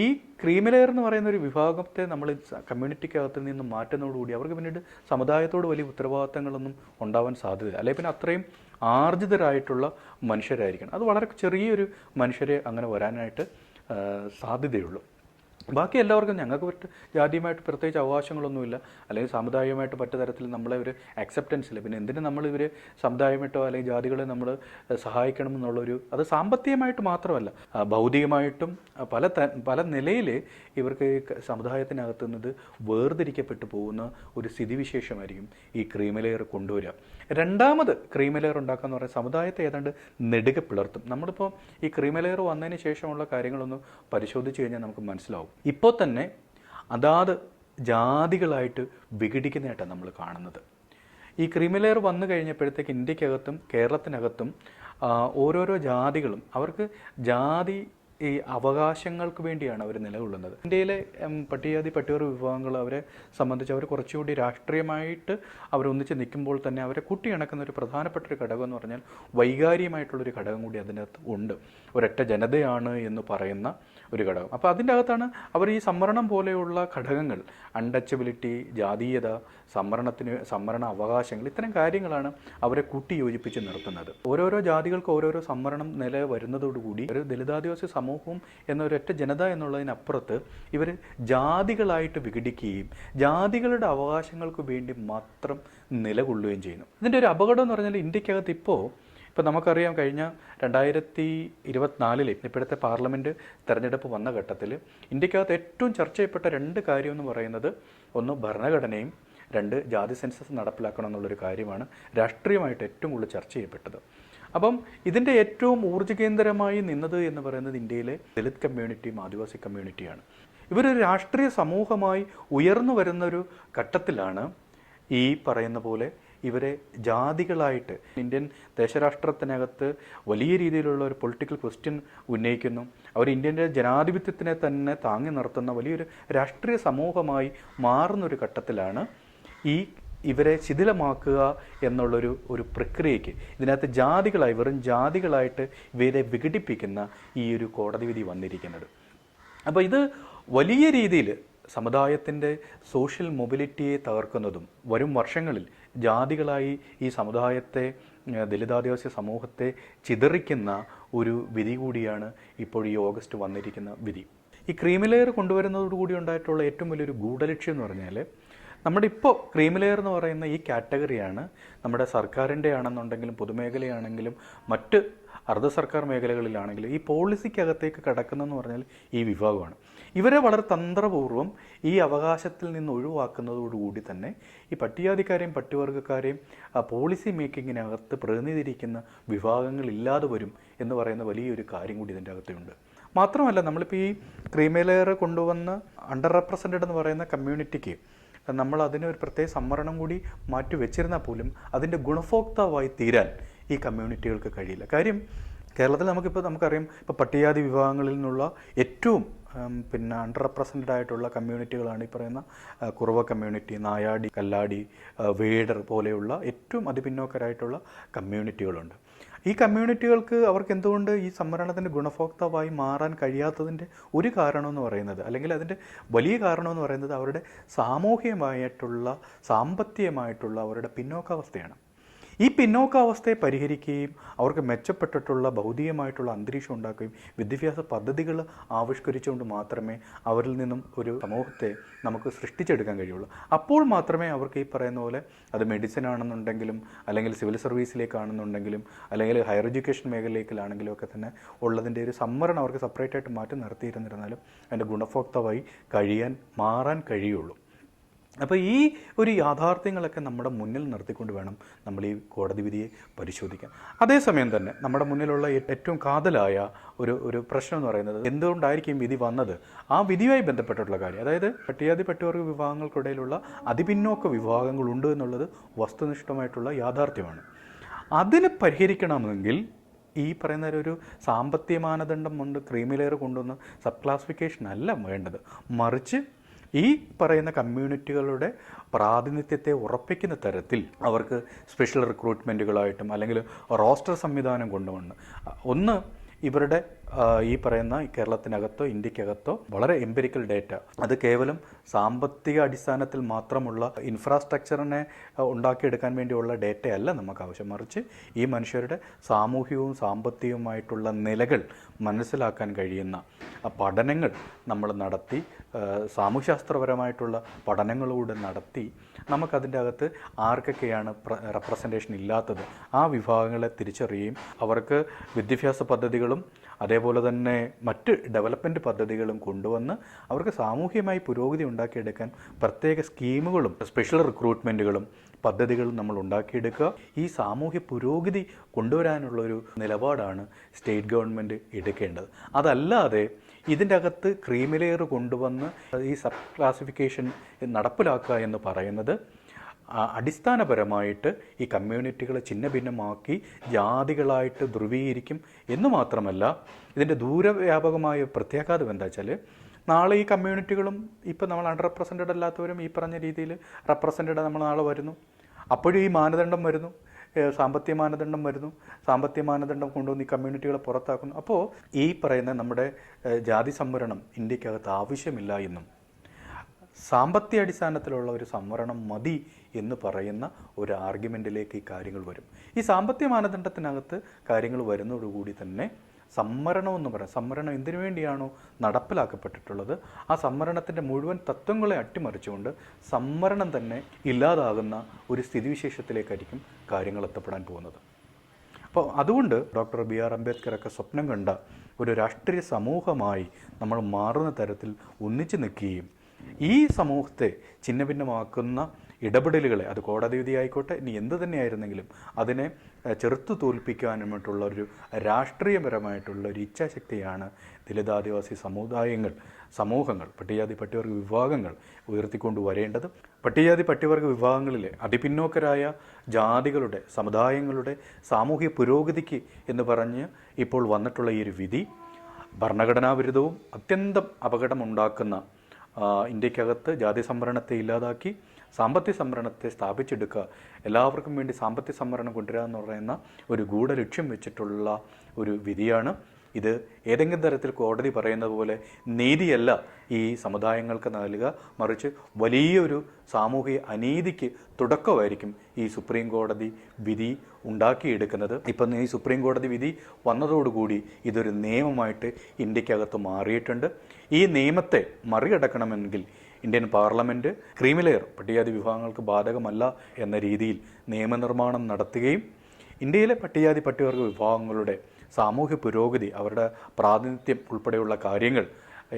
ഈ ക്രീമിലെയർ എന്ന് പറയുന്ന ഒരു വിഭാഗത്തെ നമ്മൾ കമ്മ്യൂണിറ്റിക്കകത്ത് നിന്ന് മാറ്റുന്നതോടുകൂടി അവർക്ക് പിന്നീട് സമുദായത്തോട് വലിയ ഉത്തരവാദിത്തങ്ങളൊന്നും ഉണ്ടാവാൻ സാധ്യതയില്ല. അല്ലെങ്കിൽ പിന്നെ അത്രയും ആർജിതരായിട്ടുള്ള മനുഷ്യരായിരിക്കണം. അത് വളരെ ചെറിയൊരു മനുഷ്യരെ അങ്ങനെ വരാനായിട്ട് സാധ്യതയുള്ളൂ. ബാക്കി എല്ലാവർക്കും, ഞങ്ങൾക്ക് ജാതിയുമായിട്ട് പ്രത്യേകിച്ച് അവകാശങ്ങളൊന്നുമില്ല, അല്ലെങ്കിൽ സാമുദായികമായിട്ട് മറ്റു തരത്തിൽ നമ്മളെ ഒരു അക്സെപ്റ്റൻസ് ഇല്ല. പിന്നെ എന്തിനു നമ്മൾ ഇവർ സമുദായമായിട്ടോ അല്ലെങ്കിൽ ജാതികളെ നമ്മൾ സഹായിക്കണം എന്നുള്ളൊരു, അത് സാമ്പത്തികമായിട്ട് മാത്രമല്ല ഭൗതികമായിട്ടും പല നിലയിൽ ഇവർക്ക് സമുദായത്തിനകത്ത് നിന്ന് വേർതിരിക്കപ്പെട്ടു പോകുന്ന ഒരു സ്ഥിതിവിശേഷമായിരിക്കും ഈ ക്രീമിലെയർ കൊണ്ടുവരിക. രണ്ടാമത് ക്രീമിലെയർ ഉണ്ടാക്കുക എന്ന് പറയുന്നത് സമുദായത്തെ ഏതാണ്ട് നെടുകെ പിളർത്തും. നമ്മളിപ്പോൾ ഈ ക്രീമിലെയർ വന്നതിന് ശേഷമുള്ള കാര്യങ്ങളൊന്ന് പരിശോധിച്ച് കഴിഞ്ഞാൽ നമുക്ക് മനസ്സിലാവും. ഇപ്പോൾ തന്നെ അതാത് ജാതികളായിട്ട് വിഘടിക്കുന്നതായിട്ടാണ് നമ്മൾ കാണുന്നത്. ഈ ക്രീമിലെയർ വന്നു കഴിഞ്ഞപ്പോഴത്തേക്ക് ഇന്ത്യക്കകത്തും കേരളത്തിനകത്തും ഓരോരോ ജാതികളും അവർക്ക് ജാതി ഈ അവകാശങ്ങൾക്ക് വേണ്ടിയാണ് അവർ നിലകൊള്ളുന്നത്. ഇന്ത്യയിലെ പട്ടികജാതി പട്ടികവർഗ വിഭാഗങ്ങൾ അവരെ സംബന്ധിച്ച് അവർ കുറച്ചുകൂടി രാഷ്ട്രീയമായിട്ട് അവരൊന്നിച്ച് നിൽക്കുമ്പോൾ തന്നെ അവരെ കൂട്ടിയിണക്കുന്ന ഒരു പ്രധാനപ്പെട്ട ഒരു ഘടകം എന്ന് പറഞ്ഞാൽ വൈകാരികമായിട്ടുള്ളൊരു ഘടകം കൂടി അതിനകത്ത് ഉണ്ട്. ഒരൊറ്റ ജനതയാണ് എന്ന് പറയുന്ന ഒരു ഘടകം. അപ്പോൾ അതിൻ്റെ അകത്താണ് അവർ ഈ സംവരണം പോലെയുള്ള ഘടകങ്ങൾ, അൺടച്ചബിലിറ്റി, ജാതീയത, സംവരണ അവകാശങ്ങൾ, ഇത്തരം കാര്യങ്ങളാണ് അവരെ കൂട്ടി യോജിപ്പിച്ച് നിർത്തുന്നത്. ഓരോരോ ജാതികൾക്ക് ഓരോരോ സംവരണം നില വരുന്നതോടുകൂടി ഒരു ദലിതാദിവാസി സമൂഹവും എന്നൊരൊറ്റ ജനത എന്നുള്ളതിനപ്പുറത്ത് ഇവർ ജാതികളായിട്ട് വിഘടിക്കുകയും ജാതികളുടെ അവകാശങ്ങൾക്ക് വേണ്ടി മാത്രം നിലകൊള്ളുകയും ചെയ്യുന്നു. ഇതിൻ്റെ ഒരു അപകടം എന്ന് പറഞ്ഞാൽ ഇന്ത്യക്കകത്ത് ഇപ്പോൾ നമുക്കറിയാം, കഴിഞ്ഞ 2024 ഇപ്പോഴത്തെ പാർലമെൻറ്റ് തെരഞ്ഞെടുപ്പ് വന്ന ഘട്ടത്തിൽ ഇന്ത്യക്കകത്ത് ഏറ്റവും ചർച്ച ചെയ്യപ്പെട്ട രണ്ട് കാര്യം എന്ന് പറയുന്നത്, ഒന്ന് ഭരണഘടനയും, രണ്ട് ജാതി സെൻസസ് നടപ്പിലാക്കണം എന്നുള്ളൊരു കാര്യമാണ് രാഷ്ട്രീയമായിട്ട് ഏറ്റവും കൂടുതൽ ചർച്ച ചെയ്യപ്പെട്ടത്. അപ്പം ഇതിൻ്റെ ഏറ്റവും ഊർജ്ജകേന്ദ്രമായി നിന്നത് എന്ന് പറയുന്നത് ഇന്ത്യയിലെ ദലിത് കമ്മ്യൂണിറ്റിയും ആദിവാസി കമ്മ്യൂണിറ്റിയാണ്. ഇവരൊരു രാഷ്ട്രീയ സമൂഹമായി ഉയർന്നു വരുന്നൊരു ഘട്ടത്തിലാണ് ഈ പറയുന്ന പോലെ ഇവരെ ജാതികളായിട്ട് ഇന്ത്യൻ ദേശരാഷ്ട്രത്തിനകത്ത് വലിയ രീതിയിലുള്ള ഒരു പൊളിറ്റിക്കൽ ക്വസ്റ്റ്യൻ ഉന്നയിക്കുന്നു. അവർ ഇന്ത്യൻ്റെ ജനാധിപത്യത്തിനെ തന്നെ താങ്ങി നിർത്തുന്ന വലിയൊരു രാഷ്ട്രീയ സമൂഹമായി മാറുന്നൊരു ഘട്ടത്തിലാണ് ഇവരെ ശിഥിലമാക്കുക എന്നുള്ളൊരു പ്രക്രിയയ്ക്ക് ഇതിനകത്ത് ജാതികളായി വെറും ജാതികളായിട്ട് ഇവരെ വിഘടിപ്പിക്കുന്ന ഈ ഒരു കോടതി വിധി വന്നിരിക്കുന്നത്. അപ്പോൾ ഇത് വലിയ രീതിയിൽ സമുദായത്തിൻ്റെ സോഷ്യൽ മൊബിലിറ്റിയെ തകർക്കുന്നതും വരും വർഷങ്ങളിൽ ജാതികളായി ഈ സമുദായത്തെ ദലിതാദിവാസി സമൂഹത്തെ ചിതറിക്കുന്ന ഒരു വിധി കൂടിയാണ് ഇപ്പോൾ ഈ ഓഗസ്റ്റ് വന്നിരിക്കുന്ന വിധി. ഈ ക്രീമി ലെയർ കൊണ്ടുവരുന്നതോടുകൂടി ഉണ്ടായിട്ടുള്ള ഏറ്റവും വലിയൊരു ഗൂഢലക്ഷ്യം എന്ന് പറഞ്ഞാൽ നമ്മുടെ ഇപ്പോൾ ക്രീമി ലെയർ എന്ന് പറയുന്ന ഈ കാറ്റഗറിയാണ് നമ്മുടെ സർക്കാരിൻ്റെ ആണെന്നുണ്ടെങ്കിലും പൊതുമേഖലയാണെങ്കിലും മറ്റ് അർദ്ധ സർക്കാർ മേഖലകളിലാണെങ്കിലും ഈ പോളിസിക്കകത്തേക്ക് കടക്കുന്നതെന്ന് പറഞ്ഞാൽ ഈ വിഭാഗമാണ്. ഇവരെ വളരെ തന്ത്രപൂർവ്വം ഈ അവകാശത്തിൽ നിന്ന് ഒഴിവാക്കുന്നതോടുകൂടി തന്നെ ഈ പട്ടികജാതിക്കാരെയും പട്ടികവർഗ്ഗക്കാരെയും പോളിസി മേക്കിങ്ങിനകത്ത് പ്രതിനിധീകരിക്കുന്ന വിഭാഗങ്ങളില്ലാതെ വരും എന്ന് പറയുന്ന വലിയൊരു കാര്യം കൂടി ഇതിൻ്റെ അകത്തുണ്ട്. മാത്രമല്ല നമ്മളിപ്പോൾ ഈ ക്രീമി ലെയർ കൊണ്ടുവന്ന് അണ്ടർ റെപ്രസെൻറ്റഡ് എന്ന് പറയുന്ന കമ്മ്യൂണിറ്റിക്ക് നമ്മൾ അതിനൊരു പ്രത്യേക സംവരണം കൂടി മാറ്റി വെച്ചിരുന്നാൽ പോലും അതിൻ്റെ ഗുണഭോക്താവായി തീരാൻ ഈ കമ്മ്യൂണിറ്റികൾക്ക് കഴിയില്ല. കാര്യം കേരളത്തിൽ നമുക്കറിയാം ഇപ്പോൾ പട്ടികജാതി വിഭാഗങ്ങളിൽ നിന്നുള്ള ഏറ്റവും അണ്ടർ റെപ്രസെൻറ്റഡ് ആയിട്ടുള്ള കമ്മ്യൂണിറ്റികളാണ് ഈ പറയുന്ന കുറുവ കമ്മ്യൂണിറ്റി, നായാടി, കല്ലാടി, വേടർ പോലെയുള്ള ഏറ്റവും അതിപിന്നോക്കരായിട്ടുള്ള കമ്മ്യൂണിറ്റികളുണ്ട്. ഈ കമ്മ്യൂണിറ്റികൾക്ക് അവർക്ക് എന്തുകൊണ്ട് ഈ സംവരണത്തിൻ്റെ ഗുണഭോക്താവായി മാറാൻ കഴിയാത്തതിൻ്റെ ഒരു കാരണമെന്ന് പറയുന്നത്, അല്ലെങ്കിൽ അതിൻ്റെ വലിയ കാരണമെന്ന് പറയുന്നത് അവരുടെ സാമൂഹികമായിട്ടുള്ള സാമ്പത്തികമായിട്ടുള്ള അവരുടെ പിന്നോക്കാവസ്ഥയാണ്. ഈ പിന്നോക്കാവസ്ഥയെ പരിഹരിക്കുകയും അവർക്ക് മെച്ചപ്പെട്ടിട്ടുള്ള ഭൗതികമായിട്ടുള്ള അന്തരീക്ഷം ഉണ്ടാക്കുകയും വിദ്യാഭ്യാസ പദ്ധതികൾ ആവിഷ്കരിച്ചുകൊണ്ട് മാത്രമേ അവരിൽ നിന്നും ഒരു സമൂഹത്തെ നമുക്ക് സൃഷ്ടിച്ചെടുക്കാൻ കഴിയുള്ളൂ. അപ്പോൾ മാത്രമേ അവർക്ക് ഈ പറയുന്ന പോലെ അത് മെഡിസിൻ ആണെന്നുണ്ടെങ്കിലും അല്ലെങ്കിൽ സിവിൽ സർവീസിലേക്കാണെന്നുണ്ടെങ്കിലും അല്ലെങ്കിൽ ഹയർ എഡ്യൂക്കേഷൻ മേഖലയിലേക്കാണെങ്കിലും ഒക്കെ തന്നെ ഉള്ളതിൻ്റെ ഒരു സംവരണം അവർക്ക് സെപ്പറേറ്റ് ആയിട്ട് മാറ്റി നിർത്തിയിരുന്നിരുന്നാലും അതിൻ്റെ ഗുണഭോക്താവായി മാറാൻ കഴിയുള്ളൂ. അപ്പോൾ ഈ ഒരു യാഥാർത്ഥ്യങ്ങളൊക്കെ നമ്മുടെ മുന്നിൽ നിർത്തിക്കൊണ്ട് വേണം നമ്മൾ ഈ കോടതി വിധിയെ പരിശോധിക്കാൻ. അതേസമയം തന്നെ നമ്മുടെ മുന്നിലുള്ള ഏറ്റവും കാതലായ ഒരു പ്രശ്നം എന്ന് പറയുന്നത് എന്തുകൊണ്ടായിരിക്കും വിധി വന്നത്, ആ വിധിയുമായി ബന്ധപ്പെട്ടിട്ടുള്ള കാര്യം. അതായത് പട്ടികജാതി പട്ടികവർഗ്ഗ വിഭാഗങ്ങൾക്കിടയിലുള്ള അതിപിന്നോക്ക വിഭാഗങ്ങളുണ്ട് എന്നുള്ളത് വസ്തുനിഷ്ഠമായിട്ടുള്ള യാഥാർത്ഥ്യമാണ്. അതിനെ പരിഹരിക്കണമെങ്കിൽ ഈ പറയുന്ന ഒരു സാമ്പത്തിക മാനദണ്ഡം കൊണ്ട് ക്രീമി ലെയർ കൊണ്ടുവന്ന് സബ് ക്ലാസിഫിക്കേഷൻ അല്ല വേണ്ടത്, മറിച്ച് ഈ പറയുന്ന കമ്മ്യൂണിറ്റികളുടെ പ്രാതിനിധ്യത്തെ ഉറപ്പിക്കുന്ന തരത്തിൽ അവർക്ക് സ്പെഷ്യൽ റിക്രൂട്ട്മെൻറ്റുകളായിട്ടും അല്ലെങ്കിൽ റോസ്റ്റർ സംവിധാനം കൊണ്ടുവന്ന് ഇവരുടെ ഈ പറയുന്ന കേരളത്തിനകത്തോ ഇന്ത്യക്കകത്തോ വളരെ എംപിരിക്കൽ ഡേറ്റ, അത് കേവലം സാമ്പത്തിക അടിസ്ഥാനത്തിൽ മാത്രമുള്ള ഇൻഫ്രാസ്ട്രക്ചറിനെ ഉണ്ടാക്കിയെടുക്കാൻ വേണ്ടിയുള്ള ഡേറ്റയല്ല നമുക്ക് ആവശ്യം, മറിച്ച് ഈ മനുഷ്യരുടെ സാമൂഹികവും സാമ്പത്തികവുമായിട്ടുള്ള നിലകൾ മനസ്സിലാക്കാൻ കഴിയുന്ന പഠനങ്ങൾ നമ്മൾ നടത്തി, സാമൂഹ്യശാസ്ത്രപരമായിട്ടുള്ള പഠനങ്ങളിലൂടെ നടത്തി നമുക്കതിൻ്റെ അകത്ത് ആർക്കൊക്കെയാണ് റെപ്രസെൻറ്റേഷൻ ഇല്ലാത്തത് ആ വിഭാഗങ്ങളെ തിരിച്ചറിയുകയും അവർക്ക് വിദ്യാഭ്യാസ പദ്ധതികളും അതേപോലെ തന്നെ മറ്റ് ഡെവലപ്മെൻറ്റ് പദ്ധതികളും കൊണ്ടുവന്ന് അവർക്ക് സാമൂഹികമായി പുരോഗതി ഉണ്ടാക്കിയെടുക്കാൻ പ്രത്യേക സ്കീമുകളും സ്പെഷ്യൽ റിക്രൂട്ട്മെൻറ്റുകളും പദ്ധതികളും നമ്മൾ ഉണ്ടാക്കിയെടുക്കുക. ഈ സാമൂഹ്യ പുരോഗതി കൊണ്ടുവരാനുള്ളൊരു നിലപാടാണ് സ്റ്റേറ്റ് ഗവൺമെൻറ് എടുക്കേണ്ടത്. അതല്ലാതെ ഇതിൻ്റെ അകത്ത് ക്രീമി ലെയർ കൊണ്ടുവന്ന് ഈ സബ് ക്ലാസിഫിക്കേഷൻ നടപ്പിലാക്കുക എന്ന് പറയുന്നത് അടിസ്ഥാനപരമായിട്ട് ഈ കമ്മ്യൂണിറ്റികളെ ഛിന്ന ഭിന്നമാക്കി ജാതികളായിട്ട് ധ്രുവീകരിക്കും എന്ന് മാത്രമല്ല ഇതിൻ്റെ ദൂരവ്യാപകമായ പ്രത്യാഘാതം എന്താ വെച്ചാൽ നാളെ ഈ കമ്മ്യൂണിറ്റികളും ഇപ്പോൾ നമ്മൾ അണ്ടർ റെപ്രസെൻറ്റഡ് അല്ലാത്തവരും ഈ പറഞ്ഞ രീതിയിൽ റെപ്രസെൻറ്റഡ് നമ്മൾ നാളെ വരുന്നു, അപ്പോഴും ഈ മാനദണ്ഡം വരുന്നു, സാമ്പത്തിക മാനദണ്ഡം വരുന്നു, സാമ്പത്തിക മാനദണ്ഡം കൊണ്ടുവന്ന് ഈ കമ്മ്യൂണിറ്റികളെ പുറത്താക്കുന്നു. അപ്പോൾ ഈ പറയുന്ന നമ്മുടെ ജാതി സംവരണം ഇന്ത്യക്കകത്ത് ആവശ്യമില്ല എന്നും സാമ്പത്തിക അടിസ്ഥാനത്തിലുള്ള ഒരു സംവരണം മതി എന്ന് പറയുന്ന ഒരു ആർഗ്യുമെൻറ്റിലേക്ക് ഈ കാര്യങ്ങൾ വരും. ഈ സാമ്പത്തിക മാനദണ്ഡത്തിനകത്ത് കാര്യങ്ങൾ വരുന്നതോടുകൂടി തന്നെ സംവരണമെന്ന് പറയാം, സംവരണം എന്തിനു വേണ്ടിയാണോ നടപ്പിലാക്കപ്പെട്ടിട്ടുള്ളത് ആ സംവരണത്തിൻ്റെ മുഴുവൻ തത്വങ്ങളെ അട്ടിമറിച്ചുകൊണ്ട് സംവരണം തന്നെ ഇല്ലാതാകുന്ന ഒരു സ്ഥിതിവിശേഷത്തിലേക്കായിരിക്കും കാര്യങ്ങൾ എത്തപ്പെടാൻ പോകുന്നത്. അപ്പോൾ അതുകൊണ്ട് ഡോക്ടർ BR അംബേദ്കറൊക്കെ സ്വപ്നം കണ്ട ഒരു രാഷ്ട്രീയ സമൂഹമായി നമ്മൾ മാറുന്ന തരത്തിൽ ഒന്നിച്ചു നിൽക്കുകയും ഈ സമൂഹത്തെ ഛിന്നഭിന്നമാക്കുന്ന ഇടപെടലുകളെ, അത് കോടതി വിധി ആയിക്കോട്ടെ ഇനി എന്ത് തന്നെയായിരുന്നെങ്കിലും അതിനെ ചെറുത്തു തോൽപ്പിക്കാനുമായിട്ടുള്ള ഒരു രാഷ്ട്രീയപരമായിട്ടുള്ള ഒരു ഇച്ഛാശക്തിയാണ് ദലിതാദിവാസി സമൂഹങ്ങൾ പട്ടികജാതി പട്ടികവർഗ വിഭാഗങ്ങൾ ഉയർത്തിക്കൊണ്ട് വരേണ്ടത്. പട്ടികജാതി പട്ടികവർഗ വിഭാഗങ്ങളിലെ അതിപിന്നോക്കരായ ജാതികളുടെ സമുദായങ്ങളുടെ സാമൂഹിക പുരോഗതിക്ക് എന്ന് പറഞ്ഞ് ഇപ്പോൾ വന്നിട്ടുള്ള ഈ ഒരു വിധി ഭരണഘടനാ വിരുദ്ധവും അത്യന്തം അപകടമുണ്ടാക്കുന്ന, ഇന്ത്യക്കകത്ത് ജാതി സംവരണത്തെ ഇല്ലാതാക്കി സാമ്പത്തിക സംവരണത്തെ സ്ഥാപിച്ചെടുക്കുക, എല്ലാവർക്കും വേണ്ടി സാമ്പത്തിക സംവരണം കൊണ്ടുവരിക എന്ന് പറയുന്ന ഒരു ഗൂഢലക്ഷ്യം വെച്ചിട്ടുള്ള ഒരു വിധിയാണ് ഇത്. ഏതെങ്കിലും തരത്തിൽ കോടതി പറയുന്നത് പോലെ നീതിയല്ല ഈ സമുദായങ്ങൾക്ക് നൽകുക, മറിച്ച് വലിയൊരു സാമൂഹിക അനീതിക്ക് തുടക്കമായിരിക്കും ഈ സുപ്രീം കോടതി വിധി ഉണ്ടാക്കിയെടുക്കുന്നത്. ഇപ്പം ഈ സുപ്രീം കോടതി വിധി വന്നതോടുകൂടി ഇതൊരു നിയമമായിട്ട് ഇന്ത്യക്കകത്ത് മാറിയിട്ടുണ്ട്. ഈ നിയമത്തെ മറികടക്കണമെങ്കിൽ ഇന്ത്യൻ പാർലമെൻറ്റ് ക്രീമിലെയർ പട്ടികജാതി വിഭാഗങ്ങൾക്ക് ബാധകമല്ല എന്ന രീതിയിൽ നിയമനിർമ്മാണം നടത്തുകയും ഇന്ത്യയിലെ പട്ടികജാതി പട്ടികവർഗ വിഭാഗങ്ങളുടെ സാമൂഹ്യ പുരോഗതി, അവരുടെ പ്രാതിനിധ്യം ഉൾപ്പെടെയുള്ള കാര്യങ്ങൾ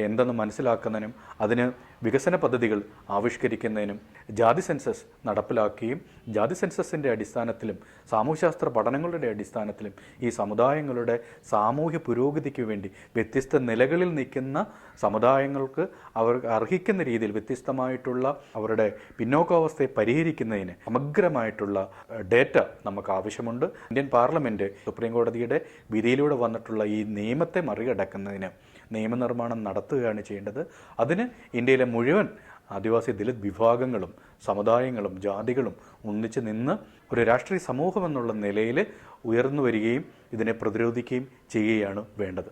എന്തെന്ന് മനസ്സിലാക്കുന്നതിനും അതിന് വികസന പദ്ധതികൾ ആവിഷ്കരിക്കുന്നതിനും ജാതി സെൻസസ് നടപ്പിലാക്കുകയും ജാതി സെൻസസിൻ്റെ അടിസ്ഥാനത്തിലും സാമൂഹ്യശാസ്ത്ര പഠനങ്ങളുടെ അടിസ്ഥാനത്തിലും ഈ സമുദായങ്ങളുടെ സാമൂഹ്യ പുരോഗതിക്ക് വേണ്ടി വ്യത്യസ്ത നിലകളിൽ നിൽക്കുന്ന സമുദായങ്ങൾക്ക് അവർ അർഹിക്കുന്ന രീതിയിൽ വ്യത്യസ്തമായിട്ടുള്ള അവരുടെ പിന്നോക്കാവസ്ഥയെ പരിഹരിക്കുന്നതിന് സമഗ്രമായിട്ടുള്ള ഡേറ്റ നമുക്ക് ആവശ്യമുണ്ട്. ഇന്ത്യൻ പാർലമെൻറ്റ് സുപ്രീം കോടതിയുടെ വിധിയിലൂടെ വന്നിട്ടുള്ള ഈ നിയമത്തെ മറികടക്കുന്നതിന് നിയമനിർമ്മാണം നടത്തുകയാണ് ചെയ്യേണ്ടത്. അതിന് ഇന്ത്യയിലെ മുഴുവൻ ആദിവാസി ദലിത് വിഭാഗങ്ങളും സമുദായങ്ങളും ജാതികളും ഒന്നിച്ച് നിന്ന് ഒരു രാഷ്ട്രീയ സമൂഹം എന്നുള്ള നിലയിൽ ഉയർന്നു വരികയും ഇതിനെ പ്രതിരോധിക്കുകയും ചെയ്യുകയാണ് വേണ്ടത്.